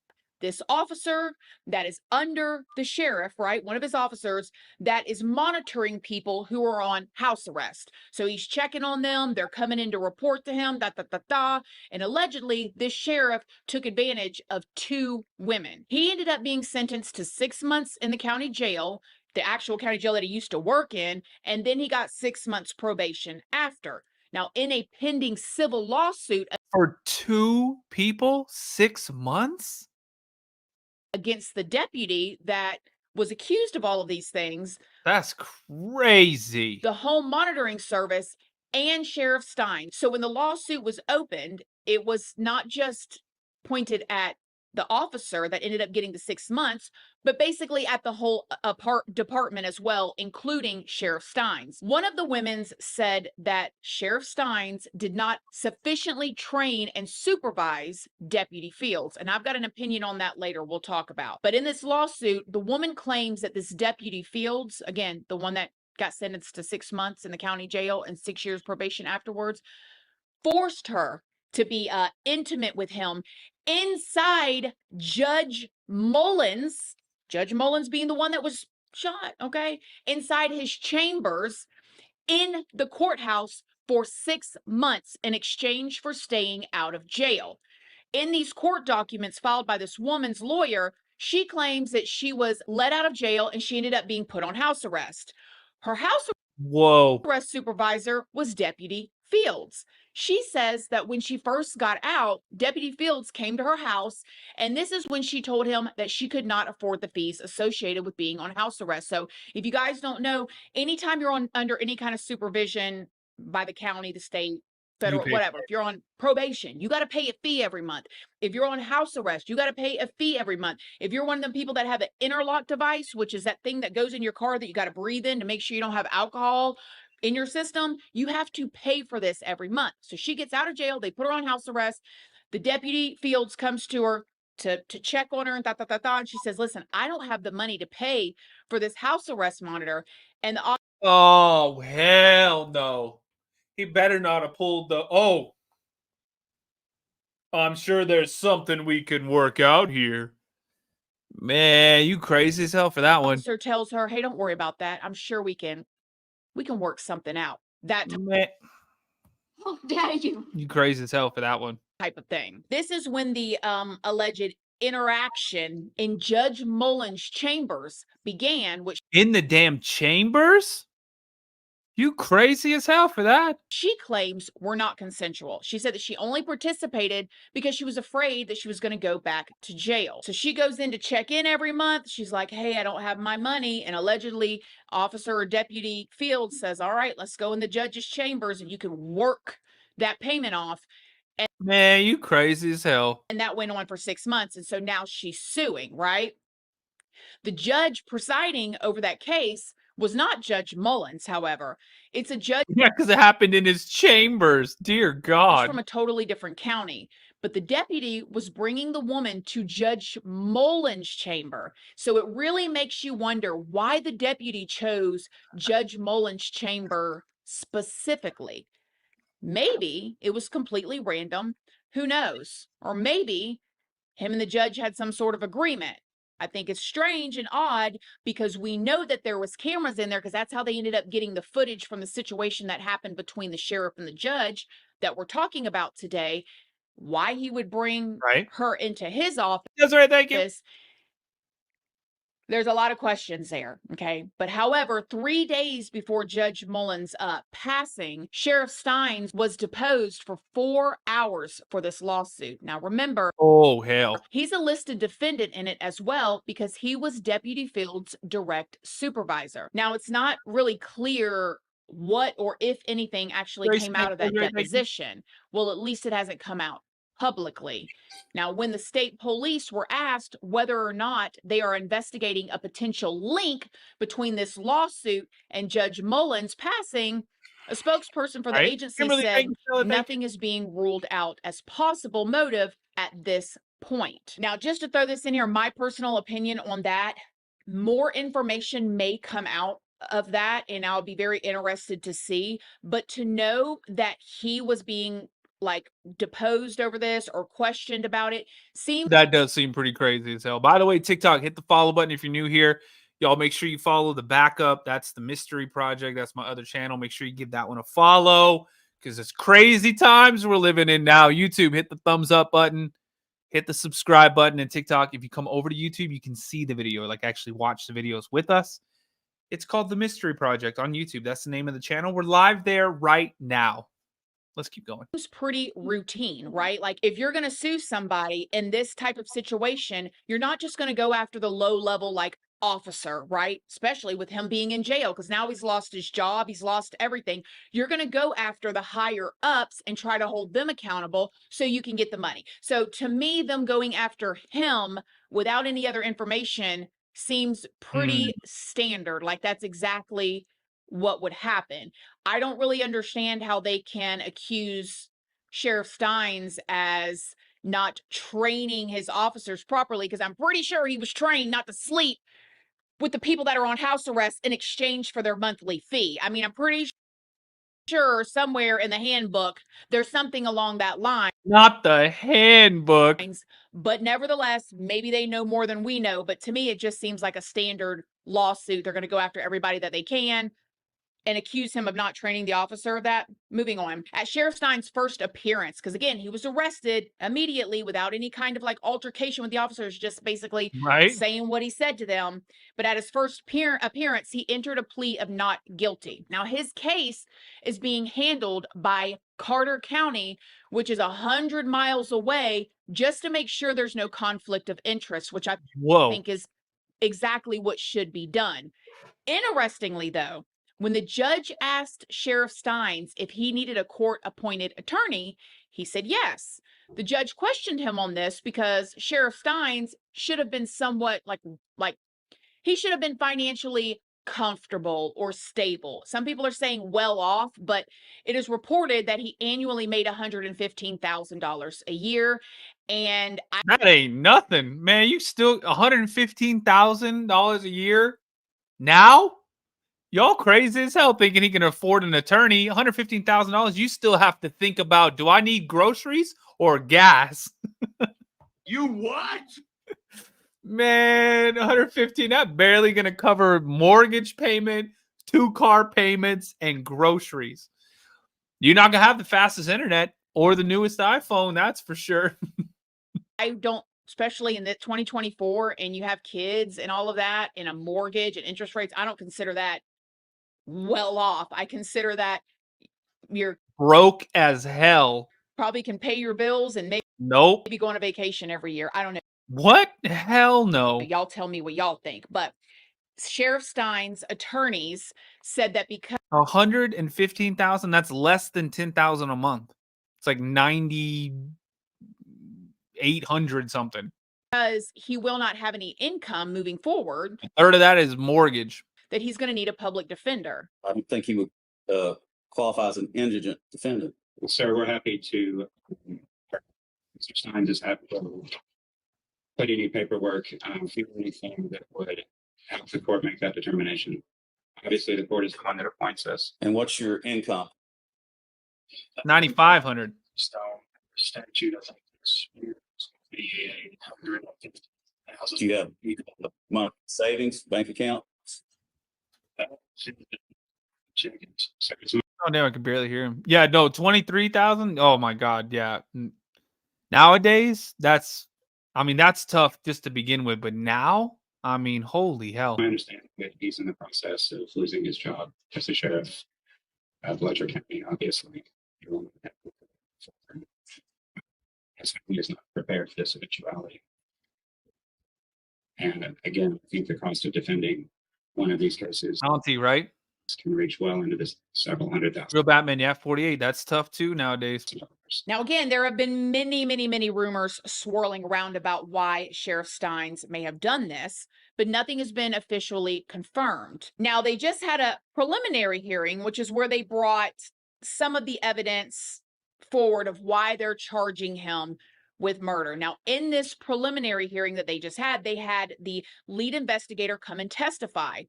This officer that is under the sheriff, right? One of his officers that is monitoring people who are on house arrest. So he's checking on them. They're coming in to report to him, And allegedly, this sheriff took advantage of 2 women. He ended up being sentenced to 6 months in the county jail, the actual county jail that he used to work in. And then he got 6 months probation after. Now, in a pending civil lawsuit for 2 people, 6 months? Against the deputy that was accused of all of these things. That's crazy. The home monitoring service and Sheriff Stines. So when the lawsuit was opened, it was not just pointed at the officer that ended up getting the 6 months, but basically at the whole department as well, including Sheriff Stines. One of the women's said that Sheriff Stines did not sufficiently train and supervise Deputy Fields. And I've got an opinion on that later we'll talk about. But in this lawsuit, the woman claims that this Deputy Fields, again, the one that got sentenced to 6 months in the county jail and 6 years probation afterwards, forced her to be intimate with him inside Judge Mullins being the one that was shot, okay, inside his chambers in the courthouse for 6 months in exchange for staying out of jail. In these court documents filed by this woman's lawyer, she claims that she was let out of jail and she ended up being put on house arrest. Her house arrest supervisor was Deputy Fields. She says that when she first got out, Deputy Fields came to her house, and this is when she told him that she could not afford the fees associated with being on house arrest. So if you guys don't know, anytime you're under any kind of supervision by the county, the state, federal, whatever, if you're on probation, you got to pay a fee every month. If you're on house arrest, you got to pay a fee every month. If you're one of them people that have an interlock device, which is that thing that goes in your car that you got to breathe in to make sure you don't have alcohol in your system, you have to pay for this every month. So she gets out of jail, they put her on house arrest. The Deputy Fields comes to her to check on her and and she says, listen, I don't have the money to pay for this house arrest monitor. And the oh, hell no. He better not have pulled the, oh, I'm sure there's something we can work out here. Man, you crazy as hell for that one. officer tells her, hey, don't worry about that. I'm sure we can work something out. That Man, How dare you? you crazy as hell for that one. type of thing. This is when the alleged interaction in Judge Mullins' chambers began, which In the damn chambers? You crazy as hell for that. she claims were not consensual. She said that she only participated because she was afraid that she was going to go back to jail. So she goes in to check in every month. She's like, hey, I don't have my money. And allegedly, Officer or Deputy Fields says, all right, let's go in the judge's chambers and you can work that payment off. Man, you crazy as hell. And that went on for 6 months. And so now she's suing, right? The judge presiding over that case was not Judge Mullins, however. It's a judge Yeah, because it happened in his chambers. Dear God. from a totally different county. But the deputy was bringing the woman to Judge Mullins' chamber. So it really makes you wonder why the deputy chose Judge Mullins' chamber specifically. Maybe it was completely random. Who knows? Or maybe him and the judge had some sort of agreement. I think it's strange and odd because we know that there was cameras in there because that's how they ended up getting the footage from the situation that happened between the sheriff and the judge that we're talking about today. Why he would bring her into his office. That's right, thank you. There's a lot of questions there, okay? But however, 3 days before Judge Mullins' passing, Sheriff Stines was deposed for 4 hours for this lawsuit. Now remember, oh hell, he's a listed defendant in it as well because he was Deputy Fields' direct supervisor. Now it's not really clear what or if anything actually came out of that deposition. Well, at least it hasn't come out publicly. Now, when the state police were asked whether or not they are investigating a potential link between this lawsuit and Judge Mullins' passing, a spokesperson for the agency said nothing is being ruled out as possible motive at this point. Now, just to throw this in here, my personal opinion on that, more information may come out of that, and I'll be very interested to see. But to know that he was being like deposed over this or questioned about it seems that does seem pretty crazy as hell. By the way, TikTok, hit the follow button if you're new here. Y'all make sure you follow the backup. That's the mystery project. That's my other channel. Make sure you give that one a follow because it's crazy times we're living in now. YouTube, hit the thumbs up button, hit the subscribe button, and TikTok. If you come over to YouTube, you can see the video, like actually watch the videos with us. It's called the Mystery Project on YouTube. That's the name of the channel. We're live there right now. Let's keep going. It's pretty routine, right? Like if you're going to sue somebody in this type of situation, you're not just going to go after the low level, like officer, right? Especially with him being in jail, because now he's lost his job, he's lost everything. You're going to go after the higher ups and try to hold them accountable so you can get the money. So to me, them going after him without any other information seems pretty standard. Like that's exactly what would happen. I don't really understand how they can accuse Sheriff Stines as not training his officers properly, because I'm pretty sure he was trained not to sleep with the people that are on house arrest in exchange for their monthly fee. I mean, I'm pretty sure somewhere in the handbook there's something along that line. Not the handbook. But nevertheless, maybe they know more than we know. But to me, it just seems like a standard lawsuit. They're going to go after everybody that they can and accuse him of not training the officer of that. Moving on. At Sheriff Stein's first appearance, because again, he was arrested immediately without any kind of like altercation with the officers, just basically saying what he said to them. But at his first appearance, he entered a plea of not guilty. Now, his case is being handled by Carter County, which is 100 miles away, just to make sure there's no conflict of interest, which I think is exactly what should be done. Interestingly, though, when the judge asked Sheriff Stines if he needed a court-appointed attorney, he said yes. The judge questioned him on this because Sheriff Stines should have been somewhat like he should have been financially comfortable or stable. Some people are saying well off, but it is reported that he annually made $115,000 a year. And that ain't nothing, man. You still $115,000 a year now? Y'all crazy as hell thinking he can afford an attorney. $115,000. You still have to think about, do I need groceries or gas? You what? Man, 115, that barely gonna cover mortgage payment, 2 car payments, and groceries. You're not gonna have the fastest internet or the newest iPhone, that's for sure. I don't, especially in the 2024, and you have kids and all of that, and a mortgage and interest rates. I don't consider that well off. I consider that you're broke as hell. Probably can pay your bills and maybe go on a vacation every year. I don't know. What? Hell no. Y'all tell me what y'all think. But Sheriff Stein's attorneys said that because 115,000, that's less than 10,000 a month. It's like 9,800 something. Because he will not have any income moving forward. A third of that is mortgage. That he's going to need a public defender. I don't think he would qualify as an indigent defendant. Well, sir, we're happy to. Mr. Stines is happy to put any paperwork, feel anything that would help the court make that determination. Obviously, the court is the one that appoints us. And what's your income? 9,500. So statute, I think it's 850,000. Do you have monthly savings, bank account? Oh, no, I can barely hear him. Yeah, no, 23,000. Oh my God. Yeah. Nowadays, that's tough just to begin with. But now, I mean, holy hell. I understand that he's in the process of losing his job as a sheriff of Letcher County, obviously. His family is not prepared for this eventuality. And again, I think the cost of defending one of these cases right? Can reach well into this several $100,000. Real Batman, yeah, 48. That's tough too nowadays. Now, again, there have been many rumors swirling around about why Sheriff Stines may have done this, but nothing has been officially confirmed. Now, they just had a preliminary hearing, which is where they brought some of the evidence forward of why they're charging him with murder. Now, in this preliminary hearing that they just had, they had the lead investigator come and testify.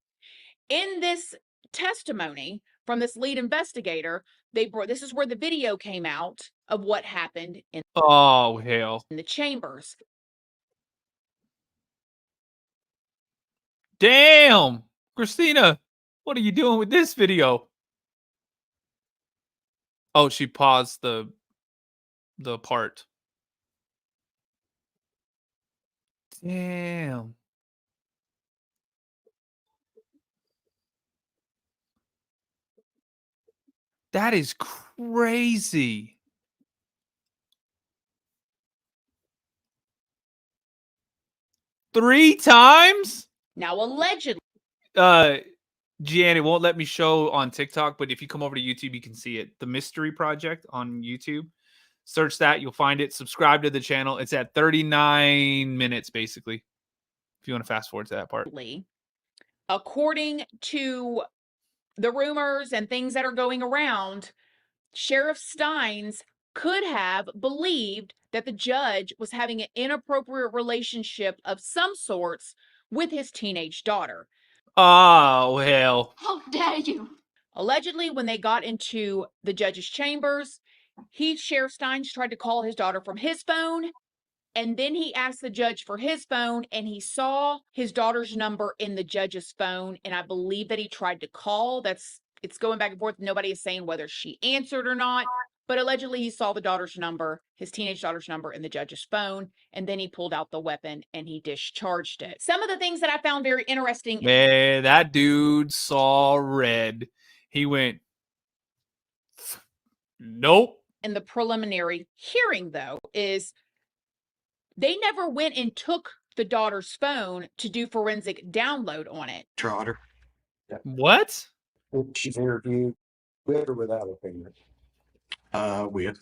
In this testimony from this lead investigator, this is where the video came out of what happened in in the chambers. Damn, Christina, what are you doing with this video? Oh, she paused the part. Damn. That is crazy. Three times? Now, allegedly, Gianni, it won't let me show on TikTok, but if you come over to YouTube, you can see it. The Mystery Project on YouTube. Search that, you'll find it. Subscribe to the channel. It's at 39 minutes, basically. If you want to fast forward to that part. according to the rumors and things that are going around, Sheriff Stines could have believed that the judge was having an inappropriate relationship of some sorts with his teenage daughter. Oh, hell. How dare you? Allegedly, when they got into the judge's chambers, Sheriff Stines tried to call his daughter from his phone, and then he asked the judge for his phone, and he saw his daughter's number in the judge's phone, and I believe that he tried to call. It's going back and forth. Nobody is saying whether she answered or not, but allegedly he saw the daughter's number, his teenage daughter's number, in the judge's phone, and then he pulled out the weapon and he discharged it. Some of the things that I found very interesting. Man, that dude saw red. He went, nope. In the preliminary hearing, though, is they never went and took the daughter's phone to do forensic download on it. Trotter. What? She's interviewed with or without a finger. With.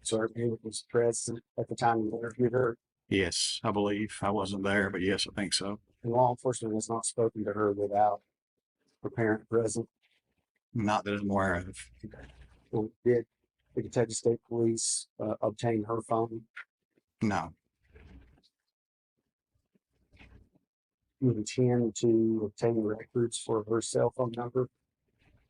So her finger was present at the time you interviewed her. Yes, I believe. I wasn't there, but yes, I think so. And law enforcement has not spoken to her without her parent present. Not that I'm aware of. Well, did the Kentucky State Police obtain her phone? No. You intend to obtain records for her cell phone number?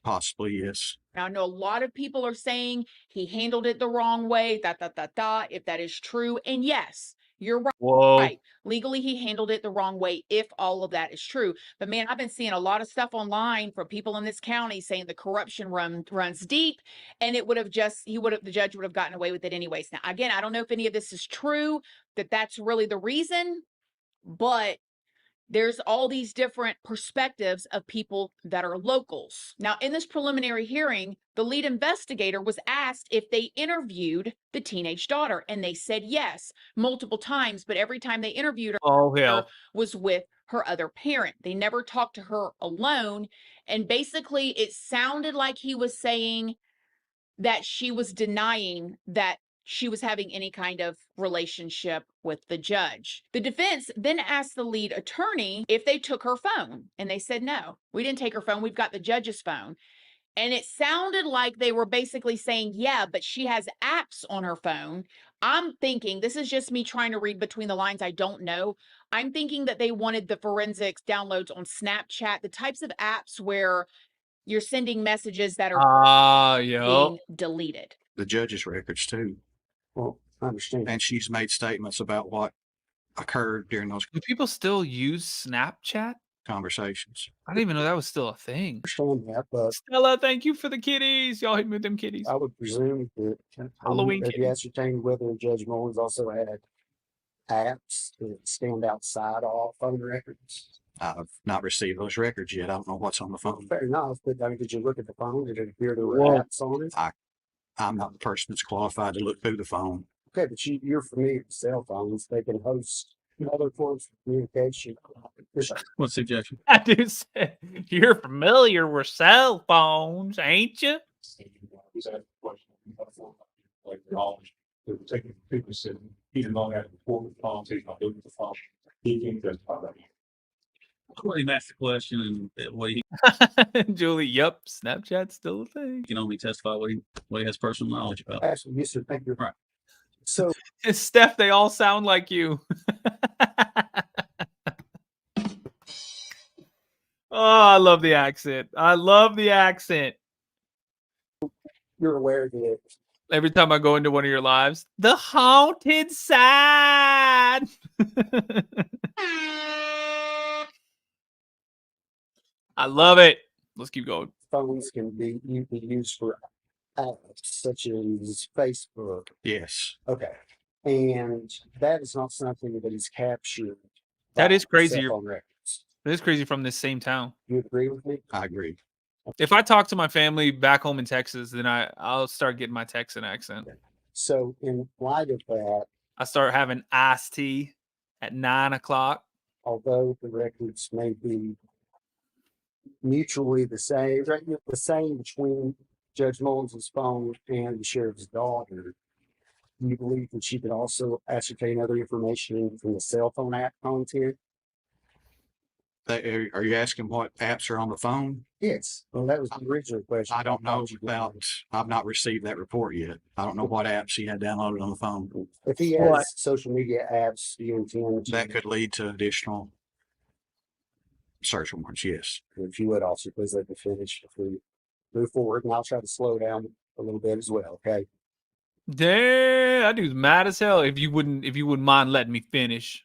Possibly, yes. Now, I know a lot of people are saying he handled it the wrong way, if that is true. And yes, you're right. Whoa. Right. Legally, he handled it the wrong way if all of that is true. But man, I've been seeing a lot of stuff online from people in this county saying the corruption runs deep, and it would have the judge would have gotten away with it anyways. Now, again, I don't know if any of this is true, that's really the reason, but there's all these different perspectives of people that are locals. Now, in this preliminary hearing, the lead investigator was asked if they interviewed the teenage daughter, and they said yes, multiple times, but every time they interviewed her, Oh, hell. was with her other parent. They never talked to her alone, and basically it sounded like he was saying that she was denying that she was having any kind of relationship with the judge. The defense then asked the lead attorney if they took her phone, and they said, no, we didn't take her phone. We've got the judge's phone. And it sounded like they were basically saying, yeah, but she has apps on her phone. I'm thinking, this is just me trying to read between the lines. I don't know. I'm thinking that they wanted the forensics downloads on Snapchat, the types of apps where you're sending messages that are being deleted. The judge's records too. Well, I understand. And she's made statements about what occurred during those Do people still use Snapchat? conversations. I didn't even know that was still a thing. I understand that, but Stella, thank you for the kitties. Y'all hit me with them kitties. I would presume that Halloween have you kitty. ascertained whether Judge Mullins also had apps that stand outside all phone records? I've not received those records yet. I don't know what's on the phone. Fair enough, but I mean, did you look at the phone? Did it appear there were Whoa. apps on it? I'm not the person that's qualified to look through the phone. Okay, but you're familiar with cell phones. They can host other forms of communication. What suggestion? I do say you're familiar with cell phones, ain't you? Taking people said he did not have to report the phone, he's not doing the phone. He can't justify that. Well, he asked the question and what he Julie, yep, Snapchat's still a thing. can only testify what he has personal knowledge about. Actually, yes, sir. Thank you. Right. So, Steph, they all sound like you. Oh, I love the accent. I love the accent. you're aware that Every time I go into one of your lives, the haunted side. I love it. Let's keep going. phones can be used for apps such as Facebook. Yes. Okay. And that is not something that is captured. That by is crazy. cell phone records. It is crazy from this same town. You agree with me? I agree. If I talk to my family back home in Texas, then I'll start getting my Texan accent. So in light of that, I start having iced tea at 9 o'clock. although the records may be mutually the same between Judge Mullins' phone and the sheriff's daughter, do you believe that she could also ascertain other information from the cell phone app content? Are you asking what apps are on the phone? Yes. Well, that was the original question. I don't know thought about, I've not received that report yet. I don't know what apps he had downloaded on the phone. If he has social media apps, do you intend to? That could lead to additional search warrants, yes. If you would also please let me finish if we move forward, and I'll try to slow down a little bit as well. Okay. Damn, that dude's mad as hell. If you wouldn't mind letting me finish.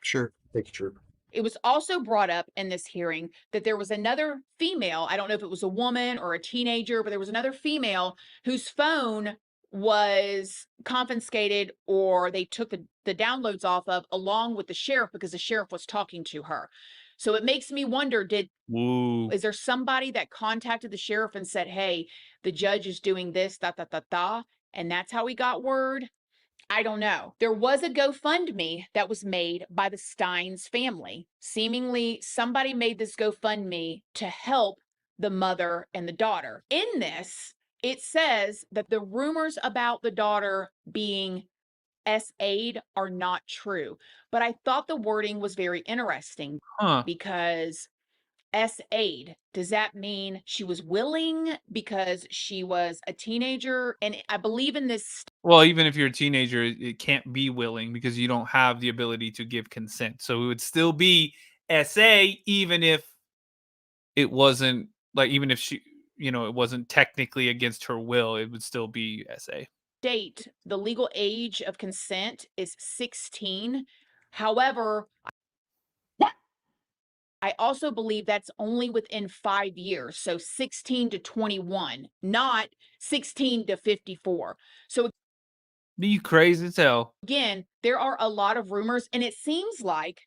Sure. Thank you, Trooper. It was also brought up in this hearing that there was another female, I don't know if it was a woman or a teenager, but there was another female whose phone was confiscated, or they took the downloads off of, along with the sheriff, because the sheriff was talking to her. So it makes me wonder, is there somebody that contacted the sheriff and said, hey, the judge is doing this, and that's how we got word? I don't know. There was a GoFundMe that was made by the Stines family. Seemingly, somebody made this GoFundMe to help the mother and the daughter. In this, it says that the rumors about the daughter being SA'd are not true. But I thought the wording was very interesting because SA'd, does that mean she was willing because she was a teenager? And I believe in this. Well, even if you're a teenager, it can't be willing because you don't have the ability to give consent. So it would still be SA, even if it wasn't like, even if she, it wasn't technically against her will, it would still be SA. State, the legal age of consent is 16. However, I also believe that's only within 5 years. So 16 to 21, not 16 to 54. So be crazy as hell. Again, there are a lot of rumors, and it seems like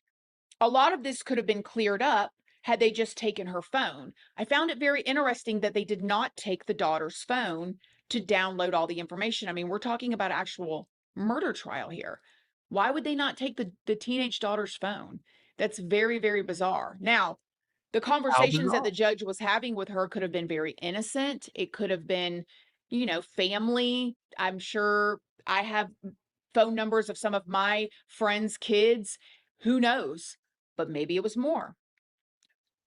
a lot of this could have been cleared up had they just taken her phone. I found it very interesting that they did not take the daughter's phone to download all the information. I mean, we're talking about actual murder trial here. Why would they not take the teenage daughter's phone? That's very, very bizarre. Now, the conversations that the judge was having with her could have been very innocent. It could have been, family. I'm sure I have phone numbers of some of my friends' kids. Who knows? But maybe it was more.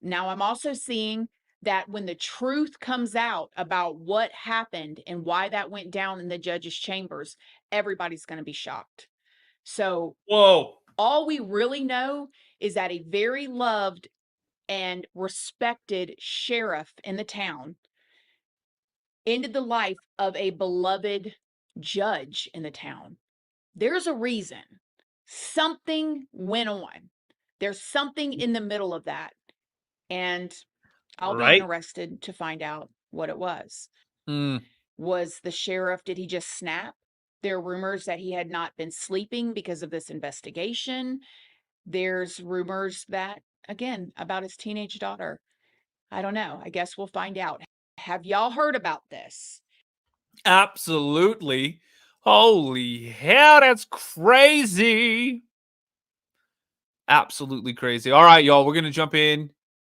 Now, I'm also seeing that when the truth comes out about what happened and why that went down in the judge's chambers, everybody's going to be shocked. So, all we really know is that a very loved and respected sheriff in the town ended the life of a beloved judge in the town. There's a reason. Something went on. There's something in the middle of that. And I'll be interested to find out what it was. Was the sheriff, did he just snap? There are rumors that he had not been sleeping because of this investigation. There's rumors that, again, about his teenage daughter. I don't know. I guess we'll find out. Have y'all heard about this? Absolutely. Holy hell, that's crazy. Absolutely crazy. All right, y'all, we're going to jump in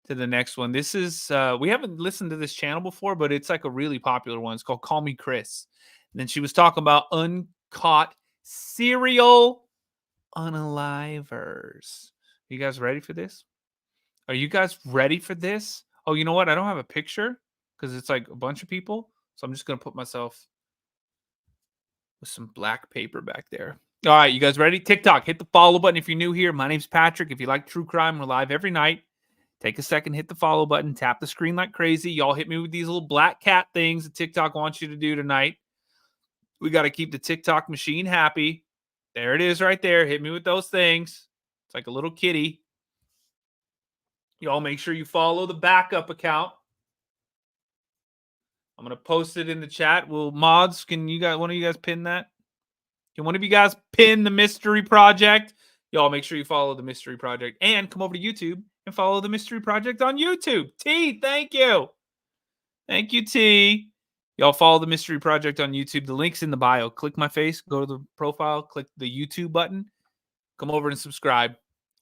to the next one. This is, we haven't listened to this channel before, but it's like a really popular one. It's called Call Me Chris. And then she was talking about uncaught serial unalivers. You guys ready for this? Are you guys ready for this? Oh, you know what? I don't have a picture because it's like a bunch of people. So I'm just going to put myself with some black paper back there. All right, you guys ready? TikTok, hit the follow button if you're new here. My name's Patrick. If you like true crime, we're live every night. Take a second, hit the follow button, tap the screen like crazy. Y'all hit me with these little black cat things that TikTok wants you to do tonight. We got to keep the TikTok machine happy. There it is right there. Hit me with those things. It's like a little kitty. Y'all make sure you follow the backup account. I'm going to post it in the chat. Will mods, can you guys, one of you guys pin that? Can one of you guys pin the Mystery Project? Y'all make sure you follow the Mystery Project and come over to YouTube and follow the Mystery Project on YouTube. T, thank you. Thank you, T. Y'all follow the Mystery Project on YouTube. The link's in the bio. Click my face, go to the profile, click the YouTube button. Come over and subscribe.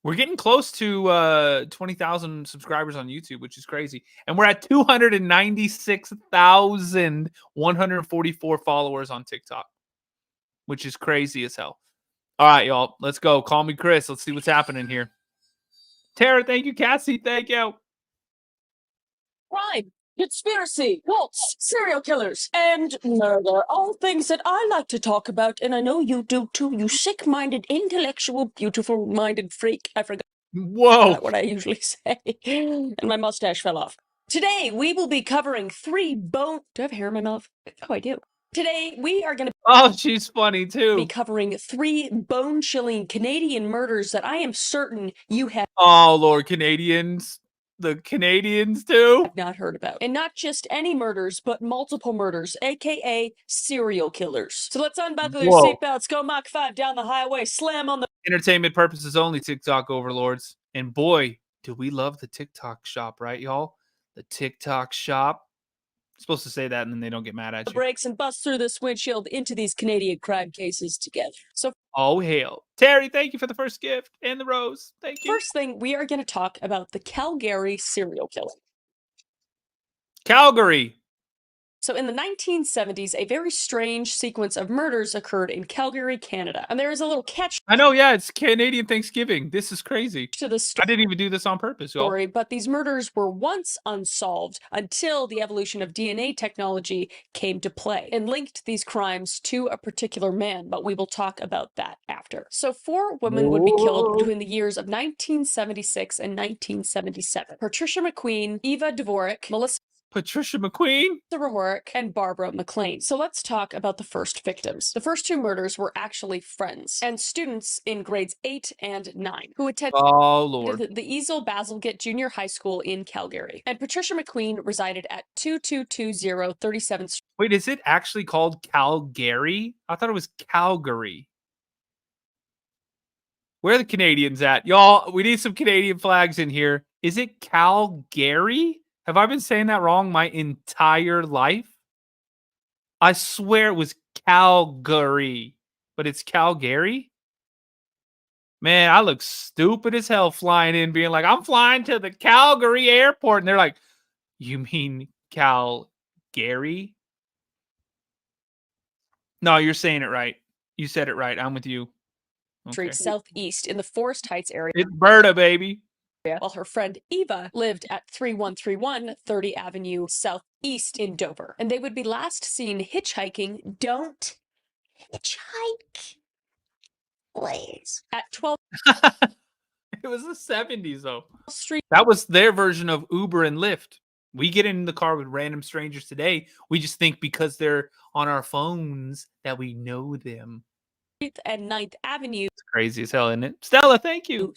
We're getting close to 20,000 subscribers on YouTube, which is crazy. And we're at 296,144 followers on TikTok, which is crazy as hell. All right, y'all. Let's go. Call me Chris. Let's see what's happening here. Tara, thank you. Cassie, thank you. Crime, conspiracy, cults, serial killers, and murder. All things that I like to talk about, and I know you do too, you sick-minded, intellectual, beautiful-minded freak. I forgot what I usually say, and my mustache fell off. Today, we will be covering three bone... Do I have hair in my mouth? Oh, I do. Today, we are going to... Oh, she's funny, too. ...be covering three bone-chilling Canadian murders that I am certain you have... Oh, Lord, Canadians. The Canadians, too? ...not heard about. And not just any murders, but multiple murders, a.k.a. serial killers. So let's unbuckle your seatbelts, go Mach 5 down the highway, slam on the... Entertainment purposes only, TikTok overlords. And boy, do we love the TikTok shop, right, y'all? The TikTok shop. I'm supposed to say that and then they don't get mad at you. ...brakes and bust through this windshield into these Canadian crime cases together. So... Oh, hail. Terry, thank you for the first gift and the rose. Thank you. First thing, we are going to talk about the Calgary serial killer. Calgary. So in the 1970s, a very strange sequence of murders occurred in Calgary, Canada. And there is a little catch. I know, yeah, it's Canadian Thanksgiving. This is crazy. To the I didn't even do this on purpose, y'all. Story, but these murders were once unsolved until the evolution of DNA technology came to play and linked these crimes to a particular man, but we will talk about that after. So 4 women would be killed between the years of 1976 and 1977. Patricia McQueen, Eva Dvorak, Melissa Patricia McQueen, Rehorick, and Barbara McLean. So let's talk about the first victims. The first 2 murders were actually friends and students in grades 8 and 9 who attended the Easel Bazalgette Junior High School in Calgary. And Patricia McQueen resided at 2220 37th Street. Wait, is it actually called Calgary? I thought it was Calgary. Where are the Canadians at? Y'all, we need some Canadian flags in here. Is it Calgary? Have I been saying that wrong my entire life? I swear it was Calgary, but it's Calgary? Man, I look stupid as hell flying in, being like, I'm flying to the Calgary airport. And they're like, you mean Calgary? No, you're saying it right. You said it right. I'm with you. Street southeast in the Forest Heights area. It's Berta, baby. While her friend Eva lived at 3131 30 Avenue Southeast in Dover. And they would be last seen hitchhiking. Don't hitchhike, please. At 12. It was the 70s, though. Street. That was their version of Uber and Lyft. We get in the car with random strangers today. We just think because they're on our phones that we know them. And 9th Avenue. It's crazy as hell, isn't it? Stella, thank you.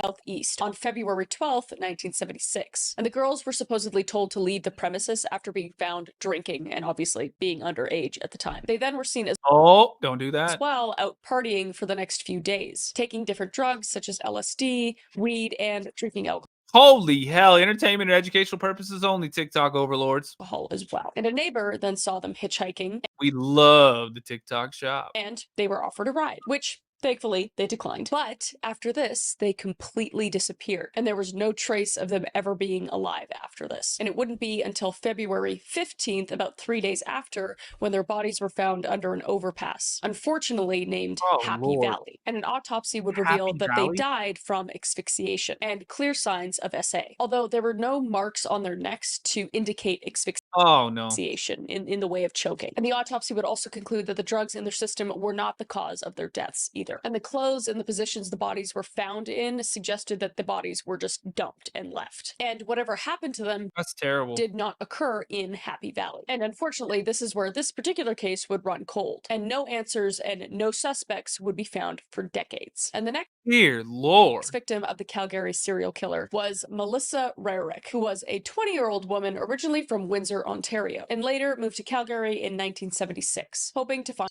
Southeast on February 12th, 1976. And the girls were supposedly told to leave the premises after being found drinking and obviously being underage at the time. They then were seen as don't do that. As well out partying for the next few days, taking different drugs such as LSD, weed, and drinking alcohol. Holy hell, entertainment and educational purposes only, TikTok overlords. As well. And a neighbor then saw them hitchhiking. We love the TikTok shop. And they were offered a ride, which thankfully they declined. But after this, they completely disappeared. And there was no trace of them ever being alive after this. And it wouldn't be until February 15th, about 3 days after, when their bodies were found under an overpass, unfortunately named Happy Valley. And an autopsy would reveal that they died from asphyxiation and clear signs of SA. Although there were no marks on their necks to indicate asphyxiation in the way of choking. And the autopsy would also conclude that the drugs in their system were not the cause of their deaths either. And the clothes and the positions the bodies were found in suggested that the bodies were just dumped and left. And whatever happened to them did not occur in Happy Valley. And unfortunately, this is where this particular case would run cold. And no answers and no suspects would be found for decades. And the next victim of the Calgary serial killer was Melissa Rehorick, who was a 20-year-old woman originally from Windsor, Ontario, and later moved to Calgary in 1976, hoping to find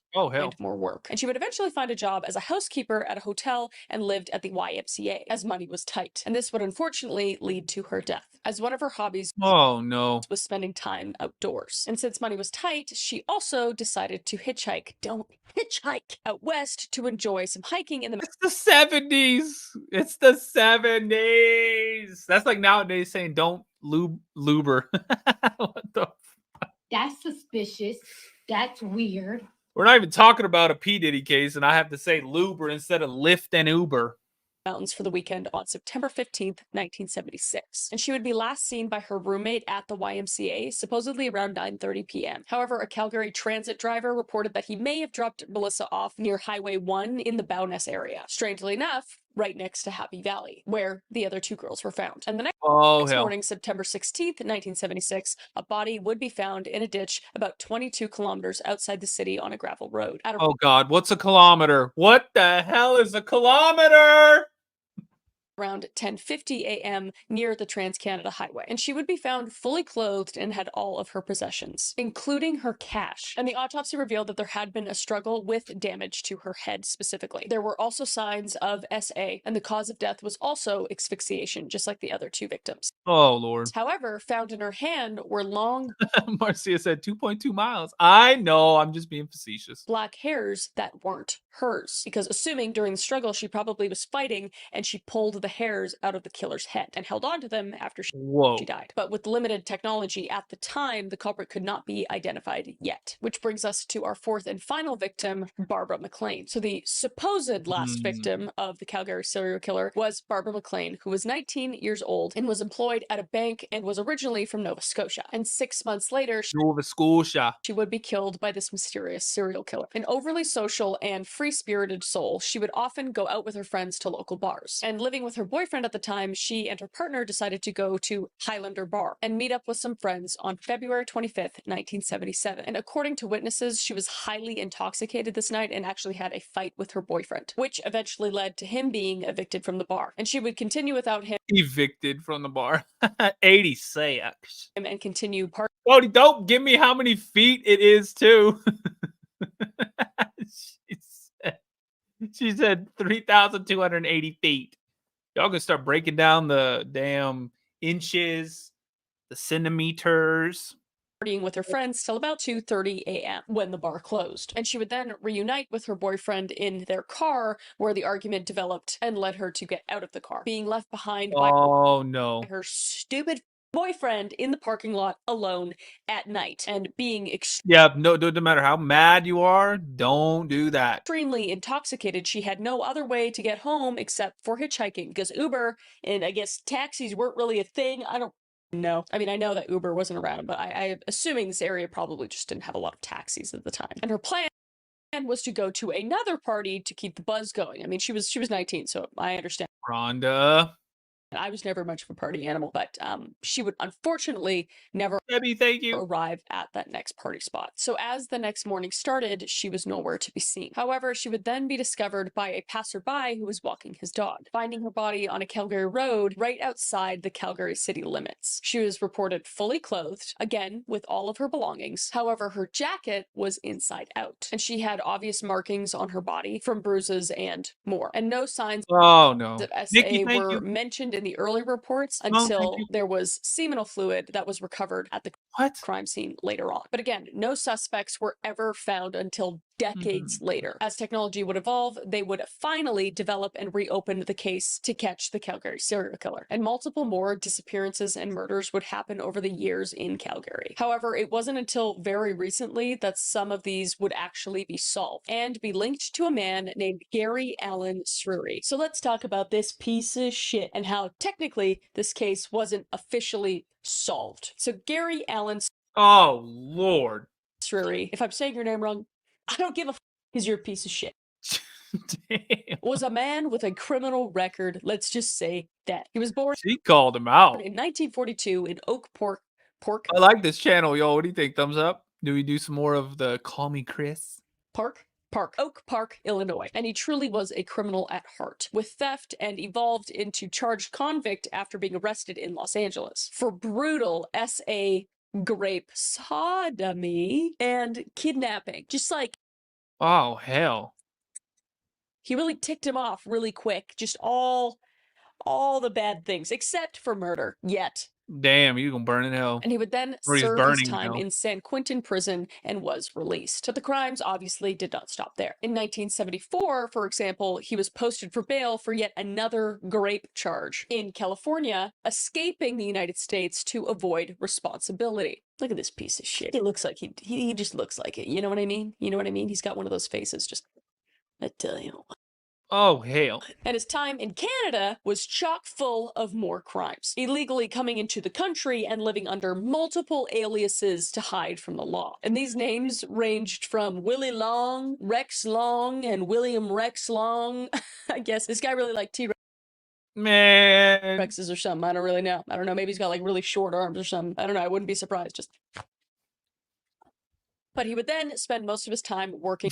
more work. And she would eventually find a job as a housekeeper at a hotel and lived at the YMCA as money was tight. And this would unfortunately lead to her death, as one of her hobbies was spending time outdoors. And since money was tight, she also decided to hitchhike. Don't hitchhike out west to enjoy some hiking in the It's the 70s. It's the 70s. That's like nowadays saying don't luber. What the That's suspicious. That's weird. We're not even talking about a P. Diddy case, and I have to say Luber instead of Lyft and Uber. Mountains for the weekend on September 15th, 1976. And she would be last seen by her roommate at the YMCA, supposedly around 9:30 p.m. However, a Calgary transit driver reported that he may have dropped Melissa off near Highway 1 in the Bowness area. Strangely enough, right next to Happy Valley, where the other two girls were found. And the next morning, September 16th, 1976, a body would be found in a ditch about 22 kilometers outside the city on a gravel road. Oh God, what's a kilometer? What the hell is a kilometer? Around 10:50 a.m. near the Trans-Canada Highway. And she would be found fully clothed and had all of her possessions, including her cash. And the autopsy revealed that there had been a struggle with damage to her head specifically. There were also signs of SA, and the cause of death was also asphyxiation, just like the other two victims. Oh, Lord. However, found in her hand were long... Marcia said 2.2 miles. I know, I'm just being facetious. Black hairs that weren't hers, because assuming during the struggle she probably was fighting and she pulled the hairs out of the killer's head and held on to them after she died. But with limited technology at the time, the culprit could not be identified yet. Which brings us to our fourth and final victim, Barbara McLean. So the supposed last victim of the Calgary serial killer was Barbara McLean, who was 19 years old and was employed at a bank and was originally from Nova Scotia. And 6 months later, she would be killed by this mysterious serial killer. An overly social and free-spirited soul, she would often go out with her friends to local bars. And living with her boyfriend at the time, she and her partner decided to go to Highlander Bar and meet up with some friends on February 25th, 1977. And according to witnesses, she was highly intoxicated this night and actually had a fight with her boyfriend, which eventually led to him being evicted from the bar. And she would continue without him. Evicted from the bar. 86. And continue Cody, don't give me how many feet it is, too. She said 3,280 feet. Y'all can start breaking down the damn inches, the centimeters. Partying with her friends till about 2:30 a.m. when the bar closed. And she would then reunite with her boyfriend in their car, where the argument developed and led her to get out of the car, being left behind by her stupid boyfriend in the parking lot alone at night and being no matter how mad you are, don't do that. Extremely intoxicated. She had no other way to get home except for hitchhiking, because Uber and I guess taxis weren't really a thing. I don't know. I mean, I know that Uber wasn't around, but I'm assuming this area probably just didn't have a lot of taxis at the time. And her plan was to go to another party to keep the buzz going. I mean, she was 19, so I understand. Rhonda. I was never much of a party animal, but she would unfortunately never arrive at that next party spot. So as the next morning started, she was nowhere to be seen. However, she would then be discovered by a passerby who was walking his dog, finding her body on a Calgary road right outside the Calgary city limits. She was reported fully clothed, again with all of her belongings. However, her jacket was inside out, and she had obvious markings on her body from bruises and more. And no signs of SA were mentioned in the early reports until there was seminal fluid that was recovered at the crime scene later on. But again, no suspects were ever found until decades later. As technology would evolve, they would finally develop and reopen the case to catch the Calgary serial killer. And multiple more disappearances and murders would happen over the years in Calgary. However, it wasn't until very recently that some of these would actually be solved and be linked to a man named Gary Allen Srury. So let's talk about this piece of shit and how technically this case wasn't officially solved. So Gary Allen Srury, if I'm saying your name wrong, I don't give a f***, because you're a piece of shit. Was a man with a criminal record, let's just say that. He was born She called him out. in 1942 in Oak Park. I like this channel, yo. What do you think? Thumbs up? Do we do some more of the Call Me Chris? Oak Park, Illinois. And he truly was a criminal at heart, with theft, and evolved into charged convict after being arrested in Los Angeles for brutal SA grape, sodomy, and kidnapping. Just like, oh hell, He really ticked him off really quick. Just all the bad things, except for murder, yet. Damn, you gonna burn in hell. And he would then Or he's serve his burning in time hell. in San Quentin prison and was released. But the crimes obviously did not stop there. In 1974, for example, he was posted for bail for yet another grape charge in California, escaping the United States to avoid responsibility. Look at this piece of shit. He looks like he just looks like it. You know what I mean? You know what I mean? He's got one of those faces. Just, I tell you. Oh, hell. And his time in Canada was chock full of more crimes, illegally coming into the country and living under multiple aliases to hide from the law. And these names ranged from Willie Long, Rex Long, and William Rex Long. I guess this guy really liked T-Rex. Man. Rexes or something. I don't really know. I don't know. Maybe he's got like really short arms or something. I don't know. I wouldn't be surprised. Just. But he would then spend most of his time working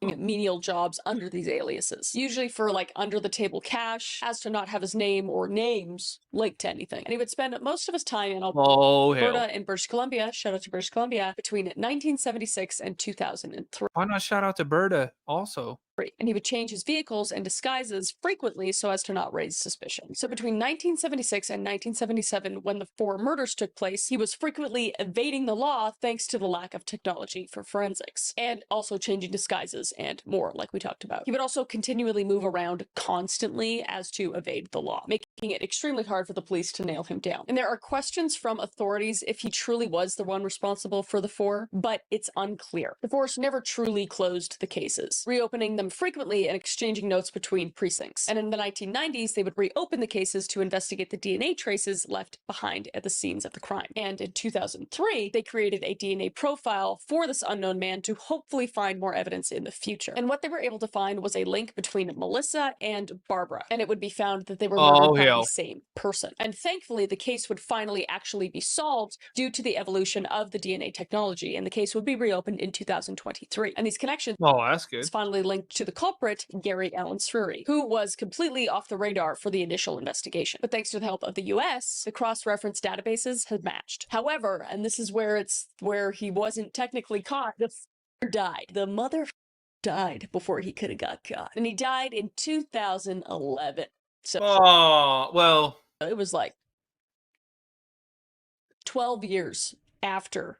menial jobs under these aliases, usually for like under the table cash, as to not have his name or names linked to anything. And he would spend most of his time in Alberta and British Columbia, shout out to British Columbia, between 1976 and 2003. Why not shout out to Berta also? And he would change his vehicles and disguises frequently so as to not raise suspicion. So between 1976 and 1977, when the 4 murders took place, he was frequently evading the law thanks to the lack of technology for forensics, and also changing disguises and more, like we talked about. He would also continually move around constantly as to evade the law, making it extremely hard for the police to nail him down. And there are questions from authorities if he truly was the one responsible for the 4, but it's unclear. The force never truly closed the cases, reopening them frequently and exchanging notes between precincts. And in the 1990s, they would reopen the cases to investigate the DNA traces left behind at the scenes of the crime. And in 2003, they created a DNA profile for this unknown man to hopefully find more evidence in the future. And what they were able to find was a link between Melissa and Barbara. And it would be found that they were murdered by the same person. And thankfully, the case would finally actually be solved due to the evolution of the DNA technology. And the case would be reopened in 2023. And these connections that's good. Finally linked to the culprit, Gary Allen Srury, who was completely off the radar for the initial investigation. But thanks to the help of the US, the cross-reference databases had matched. However, and this is where he wasn't technically caught, the mother died before he could have got caught. And he died in 2011. So it was like 12 years after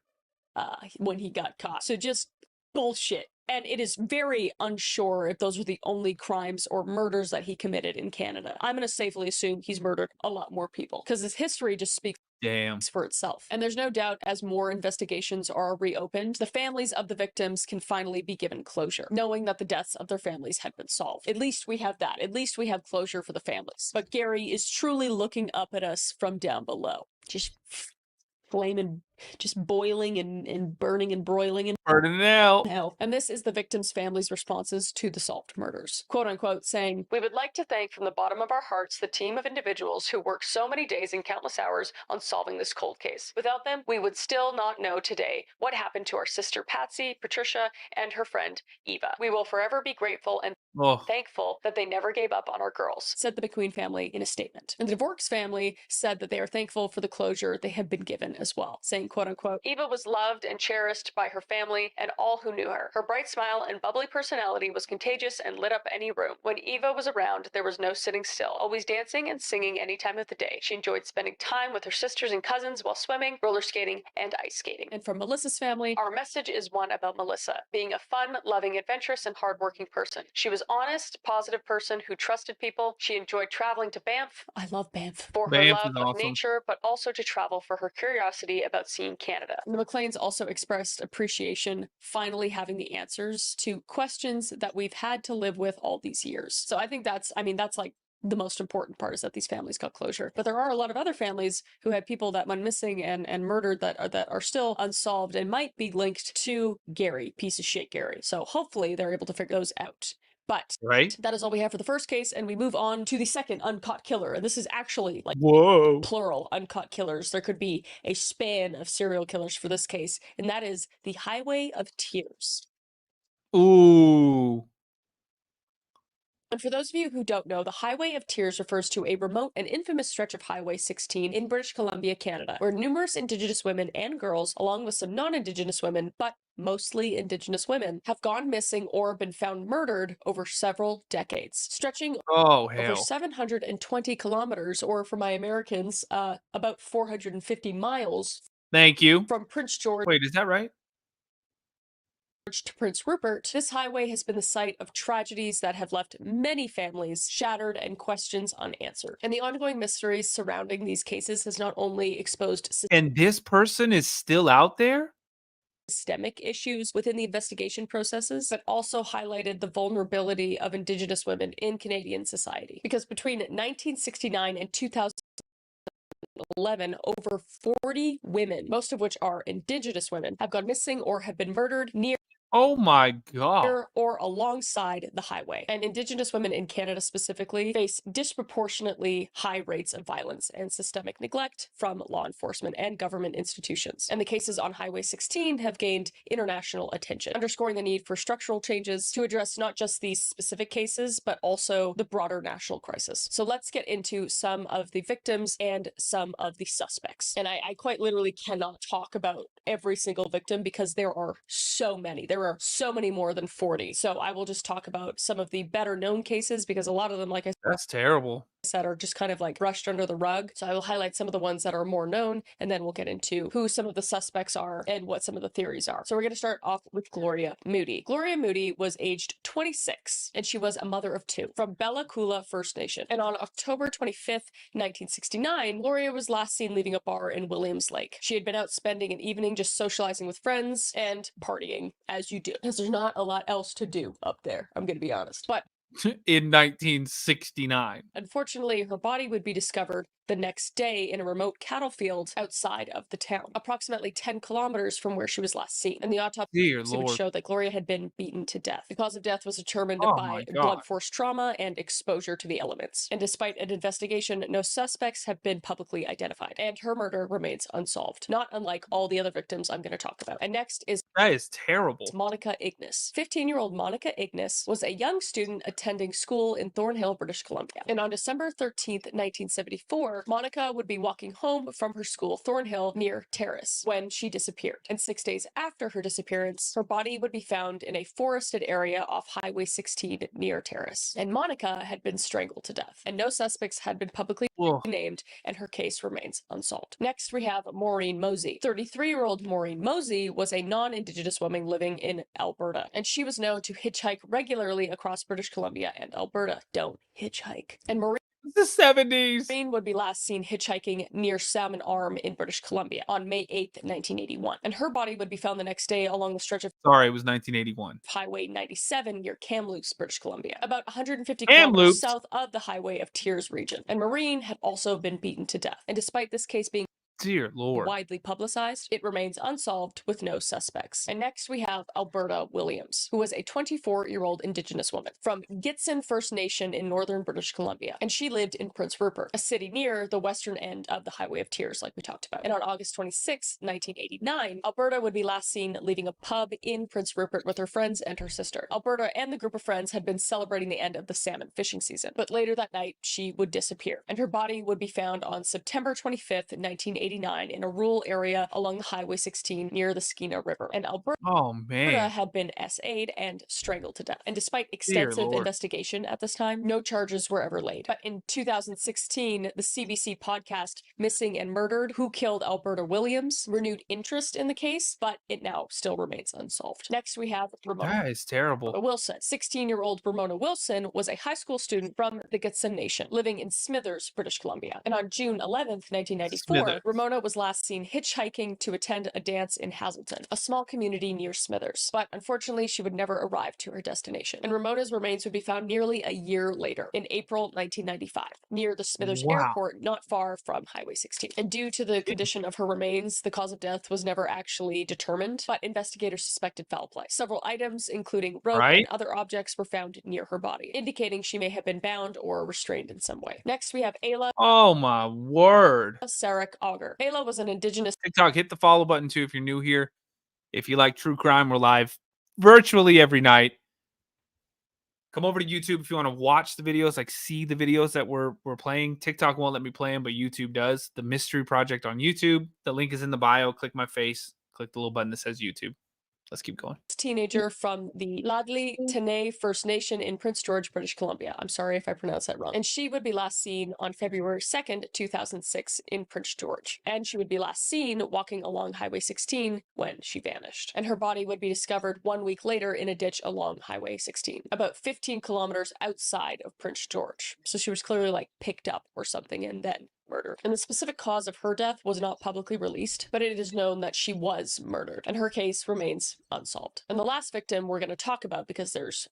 when he got caught. So just bullshit. And it is very unsure if those were the only crimes or murders that he committed in Canada. I'm going to safely assume he's murdered a lot more people because his history just speaks for itself. And there's no doubt as more investigations are reopened, the families of the victims can finally be given closure, knowing that the deaths of their families had been solved. At least we have that. At least we have closure for the families. But Gary is truly looking up at us from down below. Just flaming, just boiling and burning and broiling and burning out. Hell. And this is the victims' families' responses to the solved murders. Quote unquote saying, "We would like to thank from the bottom of our hearts the team of individuals who worked so many days and countless hours on solving this cold case. Without them, we would still not know today what happened to our sister Patsy, Patricia, and her friend Eva. We will forever be grateful and thankful that they never gave up on our girls," said the McQueen family in a statement. And the DeVorks family said that they are thankful for the closure they have been given as well, saying, quote unquote, "Eva was loved and cherished by her family and all who knew her. Her bright smile and bubbly personality was contagious and lit up any room. When Eva was around, there was no sitting still, always dancing and singing any time of the day. She enjoyed spending time with her sisters and cousins while swimming, roller skating, and ice skating." And from Melissa's family, "Our message is one about Melissa, being a fun, loving, adventurous, and hardworking person. She was honest, positive person who trusted people. She enjoyed traveling to Banff." I love Banff. "For her love of nature, but also to travel for her curiosity about seeing Canada." And the McLeans also expressed appreciation finally having the answers to questions that we've had to live with all these years. So I think that's like the most important part, is that these families got closure. But there are a lot of other families who had people that went missing and murdered that are still unsolved and might be linked to Gary, piece of shit Gary. So hopefully they're able to figure those out. But that is all we have for the first case, and we move on to the second uncaught killer. And this is actually like plural uncaught killers. There could be a span of serial killers for this case, and that is the Highway of Tears. Ooh. And for those of you who don't know, the Highway of Tears refers to a remote and infamous stretch of Highway 16 in British Columbia, Canada, where numerous Indigenous women and girls, along with some non-Indigenous women, but mostly Indigenous women, have gone missing or been found murdered over several decades, stretching over 720 kilometers, or for my Americans, about 450 miles. Thank you. From Prince George. Wait, is that right? To Prince Rupert, this highway has been the site of tragedies that have left many families shattered and questions unanswered. And the ongoing mysteries surrounding these cases has not only exposed and this person is still out there? Systemic issues within the investigation processes, but also highlighted the vulnerability of Indigenous women in Canadian society. Because between 1969 and 2011, over 40 women, most of which are Indigenous women, have gone missing or have been murdered near Oh my God. or alongside the highway. And Indigenous women in Canada specifically face disproportionately high rates of violence and systemic neglect from law enforcement and government institutions. And the cases on Highway 16 have gained international attention, underscoring the need for structural changes to address not just these specific cases, but also the broader national crisis. So let's get into some of the victims and some of the suspects. And I quite literally cannot talk about every single victim because there are so many. There are so many more than 40. So I will just talk about some of the better known cases because a lot of them, like I said, that's terrible, that are just kind of like brushed under the rug. So I will highlight some of the ones that are more known, and then we'll get into who some of the suspects are and what some of the theories are. So we're going to start off with Gloria Moody. Gloria Moody was aged 26, and she was a mother of two from Bella Coola First Nation. And on October 25th, 1969, Gloria was last seen leaving a bar in Williams Lake. She had been out spending an evening just socializing with friends and partying, as you do, because there's not a lot else to do up there, I'm going to be honest. But in 1969. Unfortunately, her body would be discovered the next day in a remote cattle field outside of the town, approximately 10 kilometers from where she was last seen. And the autopsy would show that Gloria had been beaten to death. The cause of death was determined by blunt force trauma and exposure to the elements. And despite an investigation, no suspects have been publicly identified. And her murder remains unsolved, not unlike all the other victims I'm going to talk about. And next is that is terrible. Monica Ignis. 15-year-old Monica Ignis was a young student attending school in Thornhill, British Columbia. And on December 13th, 1974, Monica would be walking home from her school, Thornhill, near Terrace, when she disappeared. And 6 days after her disappearance, her body would be found in a forested area off Highway 16 near Terrace. And Monica had been strangled to death. And no suspects had been publicly named, and her case remains unsolved. Next, we have Maureen Mosey. 33-year-old Maureen Mosey was a non-Indigenous woman living in Alberta, and she was known to hitchhike regularly across British Columbia and Alberta. Don't hitchhike. And Maureen the 70s. Maureen would be last seen hitchhiking near Salmon Arm in British Columbia on May 8th, 1981. And her body would be found the next day along the stretch of it was 1981. Highway 97 near Kamloops, British Columbia, about 150 kilometers south of the Highway of Tears region. And Maureen had also been beaten to death. And despite this case being dear Lord, widely publicized, it remains unsolved with no suspects. And next we have Alberta Williams, who was a 24-year-old Indigenous woman from Gitxsan First Nation in northern British Columbia. And she lived in Prince Rupert, a city near the western end of the Highway of Tears, like we talked about. And on August 26, 1989, Alberta would be last seen leaving a pub in Prince Rupert with her friends and her sister. Alberta and the group of friends had been celebrating the end of the salmon fishing season, but later that night she would disappear. And her body would be found on September 25th, 1989, in a rural area along the Highway 16 near the Skeena River. And Alberta had been SA'd and strangled to death. And despite extensive investigation at this time, no charges were ever laid. But in 2016, the CBC podcast Missing and Murdered: Who Killed Alberta Williams renewed interest in the case, but it now still remains unsolved. Next, we have Ramona. That is terrible. Wilson. 16-year-old Ramona Wilson was a high school student from the Gitxsan Nation, living in Smithers, British Columbia. And on June 11th, 1994, Ramona was last seen hitchhiking to attend a dance in Hazelton, a small community near Smithers. But unfortunately, she would never arrive to her destination. And Ramona's remains would be found nearly a year later, in April 1995, near the Smithers Airport, not far from Highway 16. And due to the condition of her remains, the cause of death was never actually determined, but investigators suspected foul play. Several items, including rope and other objects, were found near her body, indicating she may have been bound or restrained in some way. Next, we have Ayla. Oh my word. Sarek Auger. Ayla was an Indigenous TikTok. Hit the follow button too if you're new here. If you like true crime, we're live virtually every night. Come over to YouTube if you want to watch the videos, like see the videos that we're playing. TikTok won't let me play them, but YouTube does. The Mystery Project on YouTube. The link is in the bio. Click my face. Click the little button that says YouTube. Let's keep going. Teenager from the Ladli Tene First Nation in Prince George, British Columbia. I'm sorry if I pronounced that wrong. And she would be last seen on February 2nd, 2006 in Prince George. And she would be last seen walking along Highway 16 when she vanished. And her body would be discovered 1 week later in a ditch along Highway 16, about 15 kilometers outside of Prince George. So she was clearly like picked up or something and then murdered. And the specific cause of her death was not publicly released, but it is known that she was murdered, and her case remains unsolved. And the last victim we're going to talk about, because there's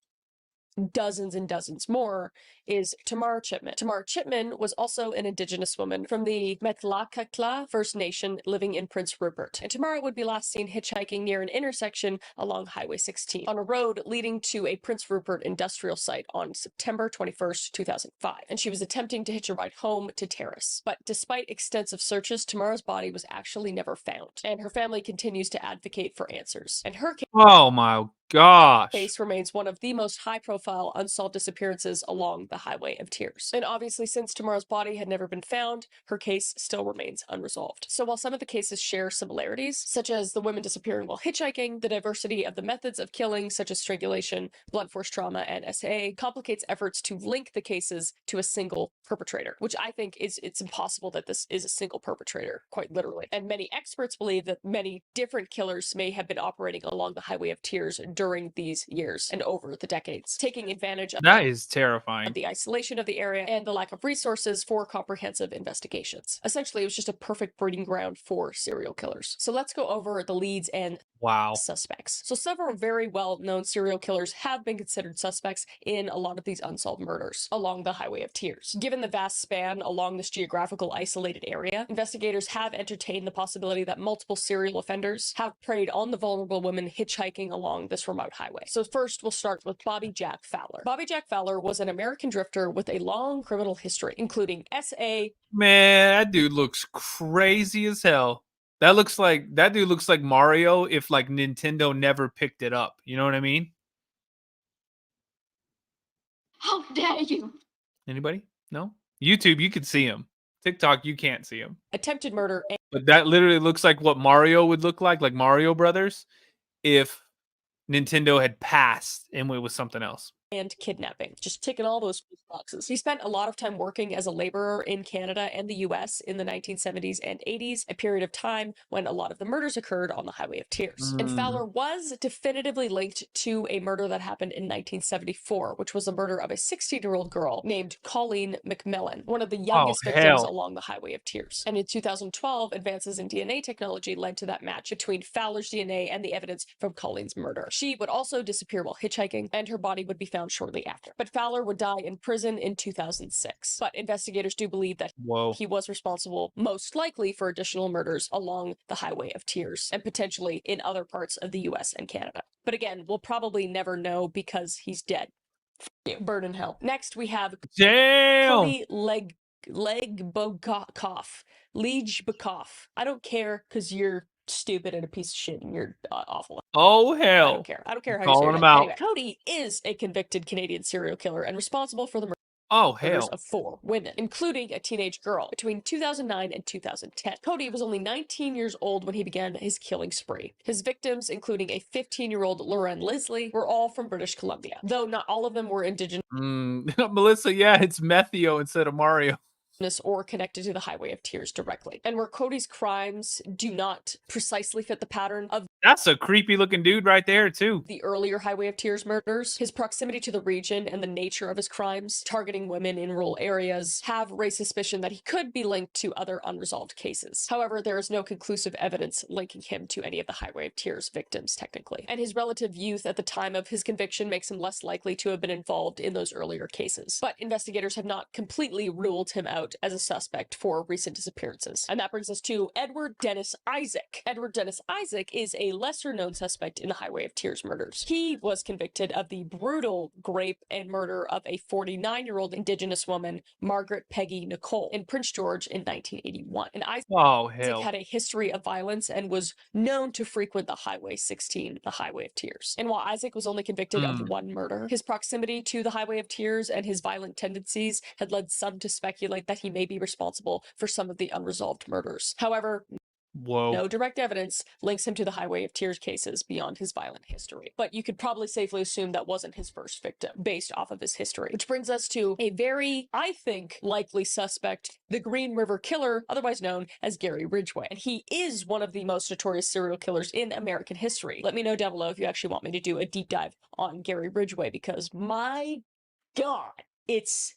dozens and dozens more, is Tamara Chipman. Tamara Chipman was also an Indigenous woman from the Metlakatla First Nation living in Prince Rupert. And Tamara would be last seen hitchhiking near an intersection along Highway 16 on a road leading to a Prince Rupert industrial site on September 21st, 2005. And she was attempting to hitch a ride home to Terrace. But despite extensive searches, Tamara's body was actually never found. And her family continues to advocate for answers. And her case, oh my gosh, case remains one of the most high-profile unsolved disappearances along the Highway of Tears. And obviously, since Tamara's body had never been found, her case still remains unresolved. So while some of the cases share similarities, such as the women disappearing while hitchhiking, the diversity of the methods of killing, such as strangulation, blunt force trauma, and SA, complicates efforts to link the cases to a single perpetrator, which I think it's impossible that this is a single perpetrator, quite literally. And many experts believe that many different killers may have been operating along the Highway of Tears during these years and over the decades, taking advantage of that is terrifying. the isolation of the area and the lack of resources for comprehensive investigations. Essentially, it was just a perfect breeding ground for serial killers. So let's go over the leads and suspects. So several very well-known serial killers have been considered suspects in a lot of these unsolved murders along the Highway of Tears. Given the vast span along this geographical isolated area, investigators have entertained the possibility that multiple serial offenders have preyed on the vulnerable women hitchhiking along this remote highway. So first, we'll start with Bobby Jack Fowler. Bobby Jack Fowler was an American drifter with a long criminal history, including SA. Man, that dude looks crazy as hell. That dude looks like Mario if like Nintendo never picked it up. You know what I mean? How dare you? Anybody? No? YouTube, you could see him. TikTok, you can't see him. Attempted murder. But that literally looks like what Mario would look like Mario Brothers, if Nintendo had passed and it was something else. And kidnapping. Just ticking all those boxes. He spent a lot of time working as a laborer in Canada and the US in the 1970s and 80s, a period of time when a lot of the murders occurred on the Highway of Tears. And Fowler was definitively linked to a murder that happened in 1974, which was the murder of a 16-year-old girl named Colleen McMillan, one of the youngest victims along the Highway of Tears. And in 2012, advances in DNA technology led to that match between Fowler's DNA and the evidence from Colleen's murder. She would also disappear while hitchhiking, and her body would be found shortly after. But Fowler would die in prison in 2006. But investigators do believe that he was responsible, most likely, for additional murders along the Highway of Tears and potentially in other parts of the US and Canada. But again, we'll probably never know because he's dead. Burn in hell. Next, we have Cody Legbokov. I don't care because you're stupid and a piece of shit and you're awful. Oh hell. I don't care. I don't care how Calling you say him it. out. Anyway, Cody is a convicted Canadian serial killer and responsible for the murders of 4 women, including a teenage girl, between 2009 and 2010. Cody was only 19 years old when he began his killing spree. His victims, including a 15-year-old Lauren Leslie, were all from British Columbia, though not all of them were Indigenous. Melissa, yeah, it's Methio instead of Mario. Or connected to the Highway of Tears directly. And where Cody's crimes do not precisely fit the pattern of that's a creepy looking dude right there too. The earlier Highway of Tears murders, his proximity to the region and the nature of his crimes, targeting women in rural areas, have raised suspicion that he could be linked to other unresolved cases. However, there is no conclusive evidence linking him to any of the Highway of Tears victims, technically. And his relative youth at the time of his conviction makes him less likely to have been involved in those earlier cases. But investigators have not completely ruled him out as a suspect for recent disappearances. And that brings us to Edward Dennis Isaac. Edward Dennis Isaac is a lesser known suspect in the Highway of Tears murders. He was convicted of the brutal rape and murder of a 49-year-old Indigenous woman, Margaret Peggy Nicole, in Prince George in 1981. And Isaac had a history of violence and was known to frequent the Highway 16, the Highway of Tears. And while Isaac was only convicted of one murder, his proximity to the Highway of Tears and his violent tendencies had led some to speculate that he may be responsible for some of the unresolved murders. However, no direct evidence links him to the Highway of Tears cases beyond his violent history. But you could probably safely assume that wasn't his first victim based off of his history. Which brings us to a very, I think, likely suspect, the Green River Killer, otherwise known as Gary Ridgway. And he is one of the most notorious serial killers in American history. Let me know down below if you actually want me to do a deep dive on Gary Ridgway, because my God, it's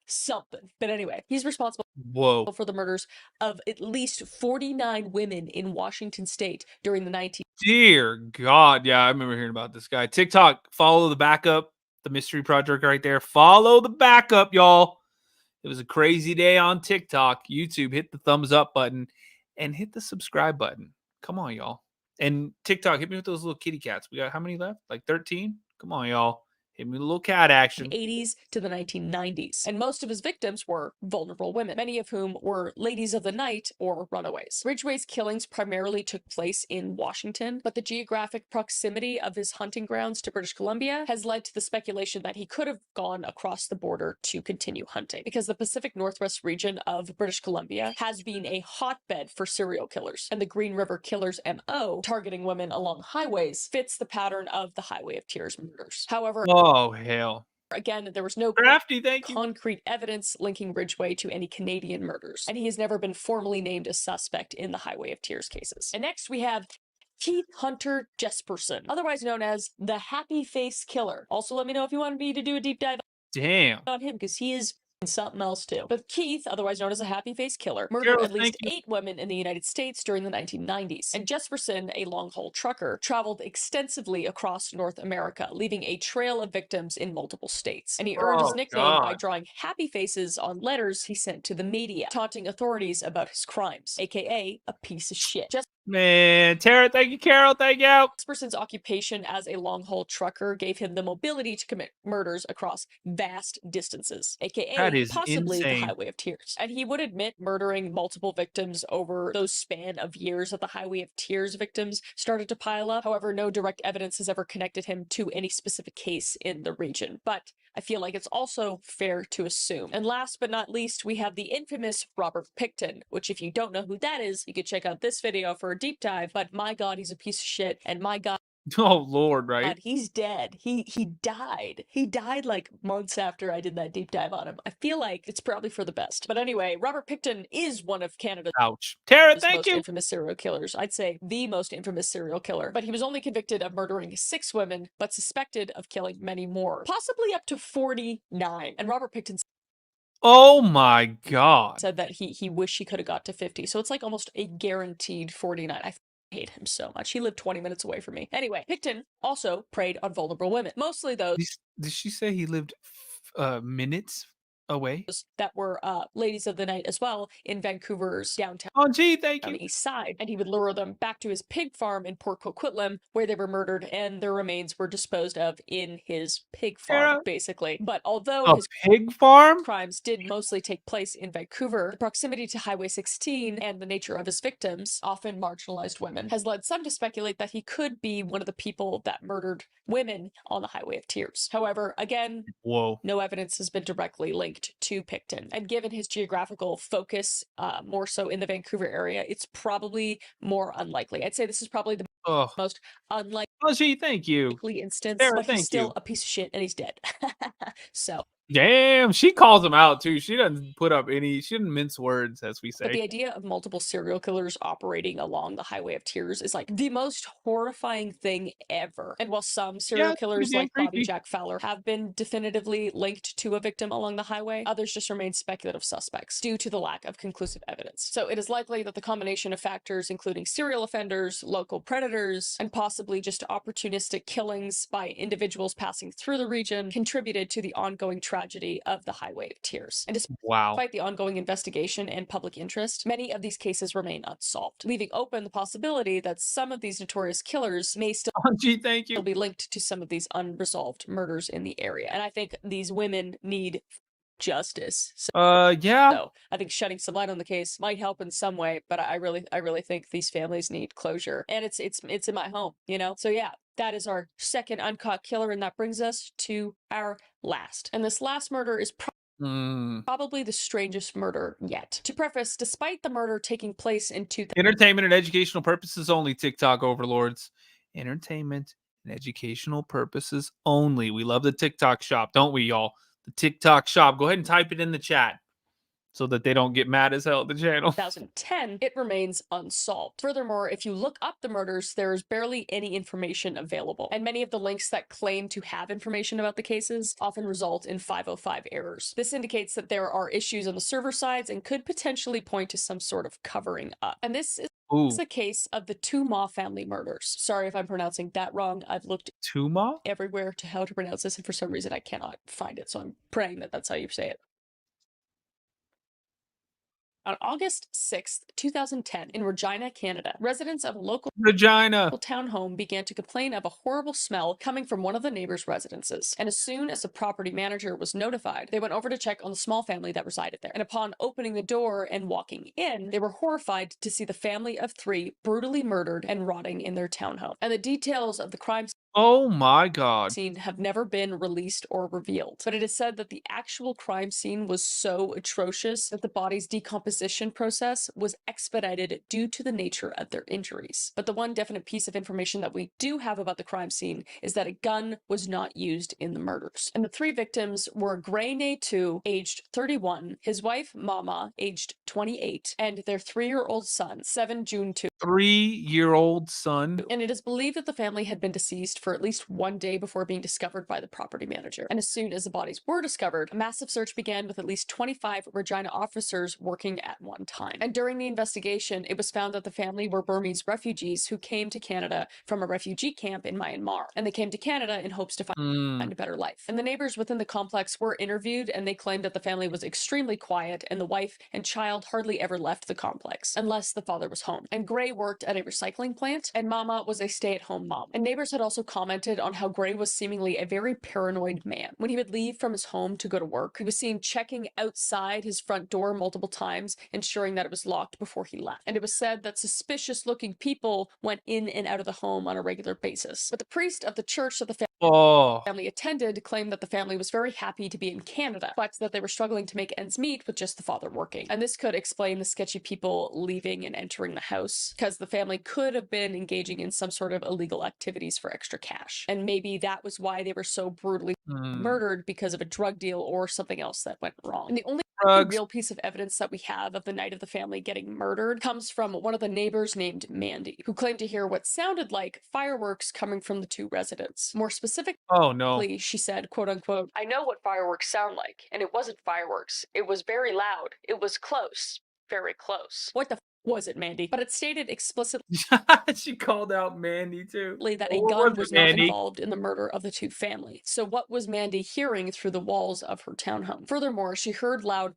something. But anyway, he's responsible for the murders of at least 49 women in Washington state during the 19... Dear God. Yeah, I remember hearing about this guy. TikTok, follow the backup, the mystery project right there. Follow the backup, y'all. It was a crazy day on TikTok. YouTube, hit the thumbs up button and hit the subscribe button. Come on, y'all. And TikTok, hit me with those little kitty cats. We got how many left? Like 13? Come on, y'all. Hit me with a little cat action. 80s to the 1990s. And most of his victims were vulnerable women, many of whom were ladies of the night or runaways. Ridgway's killings primarily took place in Washington, but the geographic proximity of his hunting grounds to British Columbia has led to the speculation that he could have gone across the border to continue hunting, because the Pacific Northwest region of British Columbia has been a hotbed for serial killers, and the Green River Killer's MO, targeting women along highways, fits the pattern of the Highway of Tears murders. However, oh, hell. Again, there was no concrete evidence linking Ridgway to any Canadian murders, and he has never been formally named a suspect in the Highway of Tears cases. And next we have Keith Hunter Jesperson, otherwise known as the Happy Face Killer. Also, let me know if you want me to do a deep dive on him, because he is something else too. But Keith, otherwise known as a Happy Face Killer, murdered at least 8 women in the United States during the 1990s. And Jesperson, a long-haul trucker, traveled extensively across North America, leaving a trail of victims in multiple states. And he earned his nickname by drawing happy faces on letters he sent to the media, taunting authorities about his crimes, aka a piece of shit. Man, Tara, thank you, Carol, thank you. Jesperson's occupation as a long-haul trucker gave him the mobility to commit murders across vast distances, aka possibly the Highway of Tears. And he would admit murdering multiple victims over those span of years that the Highway of Tears victims started to pile up. However, no direct evidence has ever connected him to any specific case in the region. But I feel like it's also fair to assume. And last but not least, we have the infamous Robert Pickton, which if you don't know who that is, you could check out this video for a deep dive. But my God, he's a piece of shit. And my God, oh Lord, right? God, he's dead. He died. He died like months after I did that deep dive on him. I feel like it's probably for the best. But anyway, Robert Pickton is one of Canada's Tara, thank most infamous serial killers. I'd say the most infamous serial killer. But he was only convicted of murdering 6 women, but suspected of killing many more, possibly up to 49. And Robert Pickton, oh my God, said that he wished he could have got to 50. So it's like almost a guaranteed 49. I hate him so much. He lived 20 minutes away from me. Anyway, Pickton also preyed on vulnerable women, mostly those. Did she say he lived minutes away? That were ladies of the night as well in Vancouver's downtown. Oh, gee, thank you. East side, and he would lure them back to his pig farm in Port Coquitlam, where they were murdered, and their remains were disposed of in his pig farm, basically. But although his pig farm crimes did mostly take place in Vancouver, the proximity to Highway 16 and the nature of his victims, often marginalized women, has led some to speculate that he could be one of the people that murdered women on the Highway of Tears. However, again, no evidence has been directly linked to Pickton. And given his geographical focus, more so in the Vancouver area, it's probably more unlikely. I'd say this is probably the most unlikely. Oh, gee, thank you. Instance, Sarah, but he's still you. a piece of shit and he's dead. So. Damn, she calls him out too. She doesn't put up any, she didn't mince words, as we say. But the idea of multiple serial killers operating along the Highway of Tears is like the most horrifying thing ever. And while some serial killers like Bobby Jack Fowler have been definitively linked to a victim along the highway, others just remain speculative suspects due to the lack of conclusive evidence. So it is likely that the combination of factors, including serial offenders, local predators, and possibly just opportunistic killings by individuals passing through the region, contributed to the ongoing tragedy tragedy of the Highway of Tears. And Wow. despite the ongoing investigation and public interest, many of these cases remain unsolved, leaving open the possibility that some of these notorious killers may still thank you. be linked to some of these unresolved murders in the area. And I think these women need justice. Yeah. So I think shedding some light on the case might help in some way, but I really think these families need closure. And it's in my home, you know? So yeah, that is our second uncaught killer, and that brings us to our last. And this last murder is probably the strangest murder yet. To preface, despite the murder taking place in entertainment and educational purposes only, TikTok overlords. Entertainment and educational purposes only. We love the TikTok shop, don't we, y'all? The TikTok shop. Go ahead and type it in the chat so that they don't get mad as hell at the channel. 2010, it remains unsolved. Furthermore, if you look up the murders, there is barely any information available. And many of the links that claim to have information about the cases often result in 505 errors. This indicates that there are issues on the server sides and could potentially point to some sort of covering up. And this is the case of the Tuma family murders. Sorry if I'm pronouncing that wrong. I've looked Tuma everywhere to how to pronounce this, and for some reason I cannot find it. So I'm praying that that's how you say it. On August 6th, 2010, in Regina, Canada, residents of a local townhome began to complain of a horrible smell coming from one of the neighbors' residences. And as soon as the property manager was notified, they went over to check on the small family that resided there. And upon opening the door and walking in, they were horrified to see the family of 3 brutally murdered and rotting in their townhome. And the details of the crime oh my God scene have never been released or revealed. But it is said that the actual crime scene was so atrocious that the body's decomposition process was expedited due to the nature of their injuries. But the one definite piece of information that we do have about the crime scene is that a gun was not used in the murders. And the 3 victims were Gray Natu, aged 31, his wife Mama, aged 28, and their 3-year-old son, 7 June 2. 3-year-old son. And it is believed that the family had been deceased for at least 1 day before being discovered by the property manager. And as soon as the bodies were discovered, a massive search began with at least 25 Regina officers working at one time. And during the investigation, it was found that the family were Burmese refugees who came to Canada from a refugee camp in Myanmar. And they came to Canada in hopes to find a better life. And the neighbors within the complex were interviewed, and they claimed that the family was extremely quiet, and the wife and child hardly ever left the complex, unless the father was home. And Gray worked at a recycling plant, and Mama was a stay-at-home mom. And neighbors had also commented on how Gray was seemingly a very paranoid man. When he would leave from his home to go to work, he was seen checking outside his front door multiple times, ensuring that it was locked before he left. And it was said that suspicious-looking people went in and out of the home on a regular basis. But the priest of the church that the family attended claimed that the family was very happy to be in Canada, but that they were struggling to make ends meet with just the father working. And this could explain the sketchy people leaving and entering the house, because the family could have been engaging in some sort of illegal activities for extra cash. And maybe that was why they were so brutally murdered, because of a drug deal or something else that went wrong. And the only real piece of evidence that we have of the night of the family getting murdered comes from one of the neighbors named Mandy, who claimed to hear what sounded like fireworks coming from the 2 residents. More specifically, she said, quote unquote, "I know what fireworks sound like, and it wasn't fireworks. It was very loud. It was close. Very close." What the was it, Mandy? But it stated explicitly she called out Mandy too. That a gun was not involved in the murder of the 2 families. So what was Mandy hearing through the walls of her townhome? Furthermore, she heard loud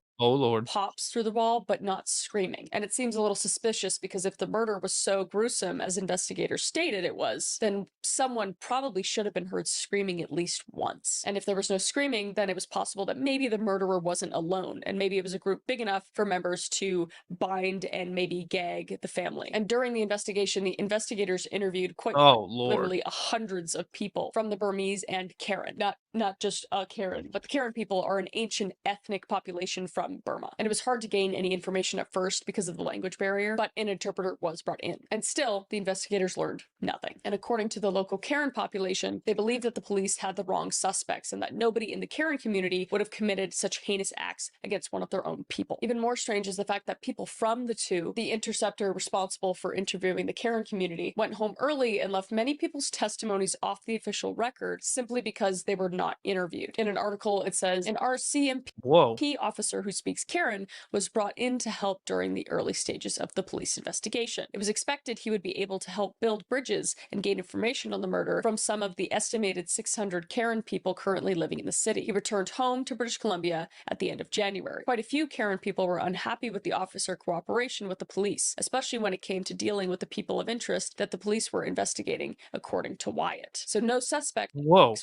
pops through the wall, but not screaming. And it seems a little suspicious, because if the murder was so gruesome as investigators stated it was, then someone probably should have been heard screaming at least once. And if there was no screaming, then it was possible that maybe the murderer wasn't alone, and maybe it was a group big enough for members to bind and maybe gag the family. And during the investigation, the investigators interviewed quite literally hundreds of people from the Burmese and Karen. Not just Karen, but the Karen people are an ancient ethnic population from Burma. And it was hard to gain any information at first because of the language barrier, but an interpreter was brought in. And still, the investigators learned nothing. And according to the local Karen population, they believed that the police had the wrong suspects, and that nobody in the Karen community would have committed such heinous acts against one of their own people. Even more strange is the fact that people from the 2, the interceptor responsible for interviewing the Karen community, went home early and left many people's testimonies off the official record simply because they were not interviewed. In an article, it says, an RCMP officer who Speaks Karen was brought in to help during the early stages of the police investigation. It was expected he would be able to help build bridges and gain information on the murder from some of the estimated 600 Karen people currently living in the city. He returned home to British Columbia at the end of January. Quite a few Karen people were unhappy with the officer cooperation with the police, especially when it came to dealing with the people of interest that the police were investigating, according to Wyatt. So no suspects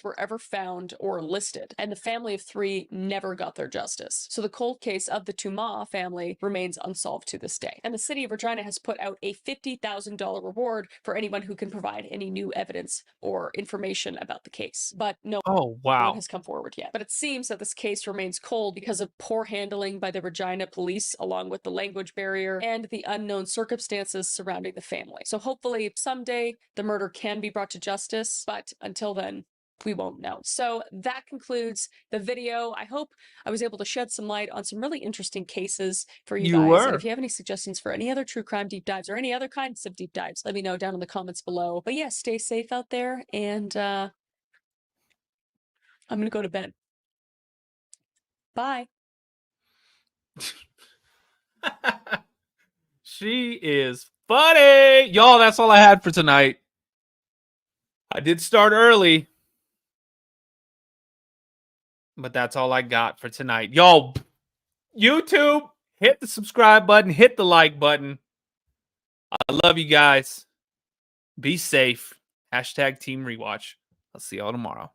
were ever found or listed, and the family of 3 never got their justice. So the cold case of the Tuma family remains unsolved to this day. And the city of Regina has put out a $50,000 reward for anyone who can provide any new evidence or information about the case. But no one has come forward yet. But it seems that this case remains cold because of poor handling by the Regina police, along with the language barrier and the unknown circumstances surrounding the family. So hopefully someday the murder can be brought to justice, but until then, we won't know. So that concludes the video. I hope I was able to shed some light on some really interesting cases for you guys. And if you have any suggestions for any other true crime deep dives or any other kinds of deep dives, let me know down in the comments below. But yeah, stay safe out there, and I'm going to go to bed. Bye. She is funny. Y'all, that's all I had for tonight. I did start early, but that's all I got for tonight. Y'all, YouTube, hit the subscribe button, hit the like button. I love you guys. Be safe. #Team Rewatch. I'll see y'all tomorrow.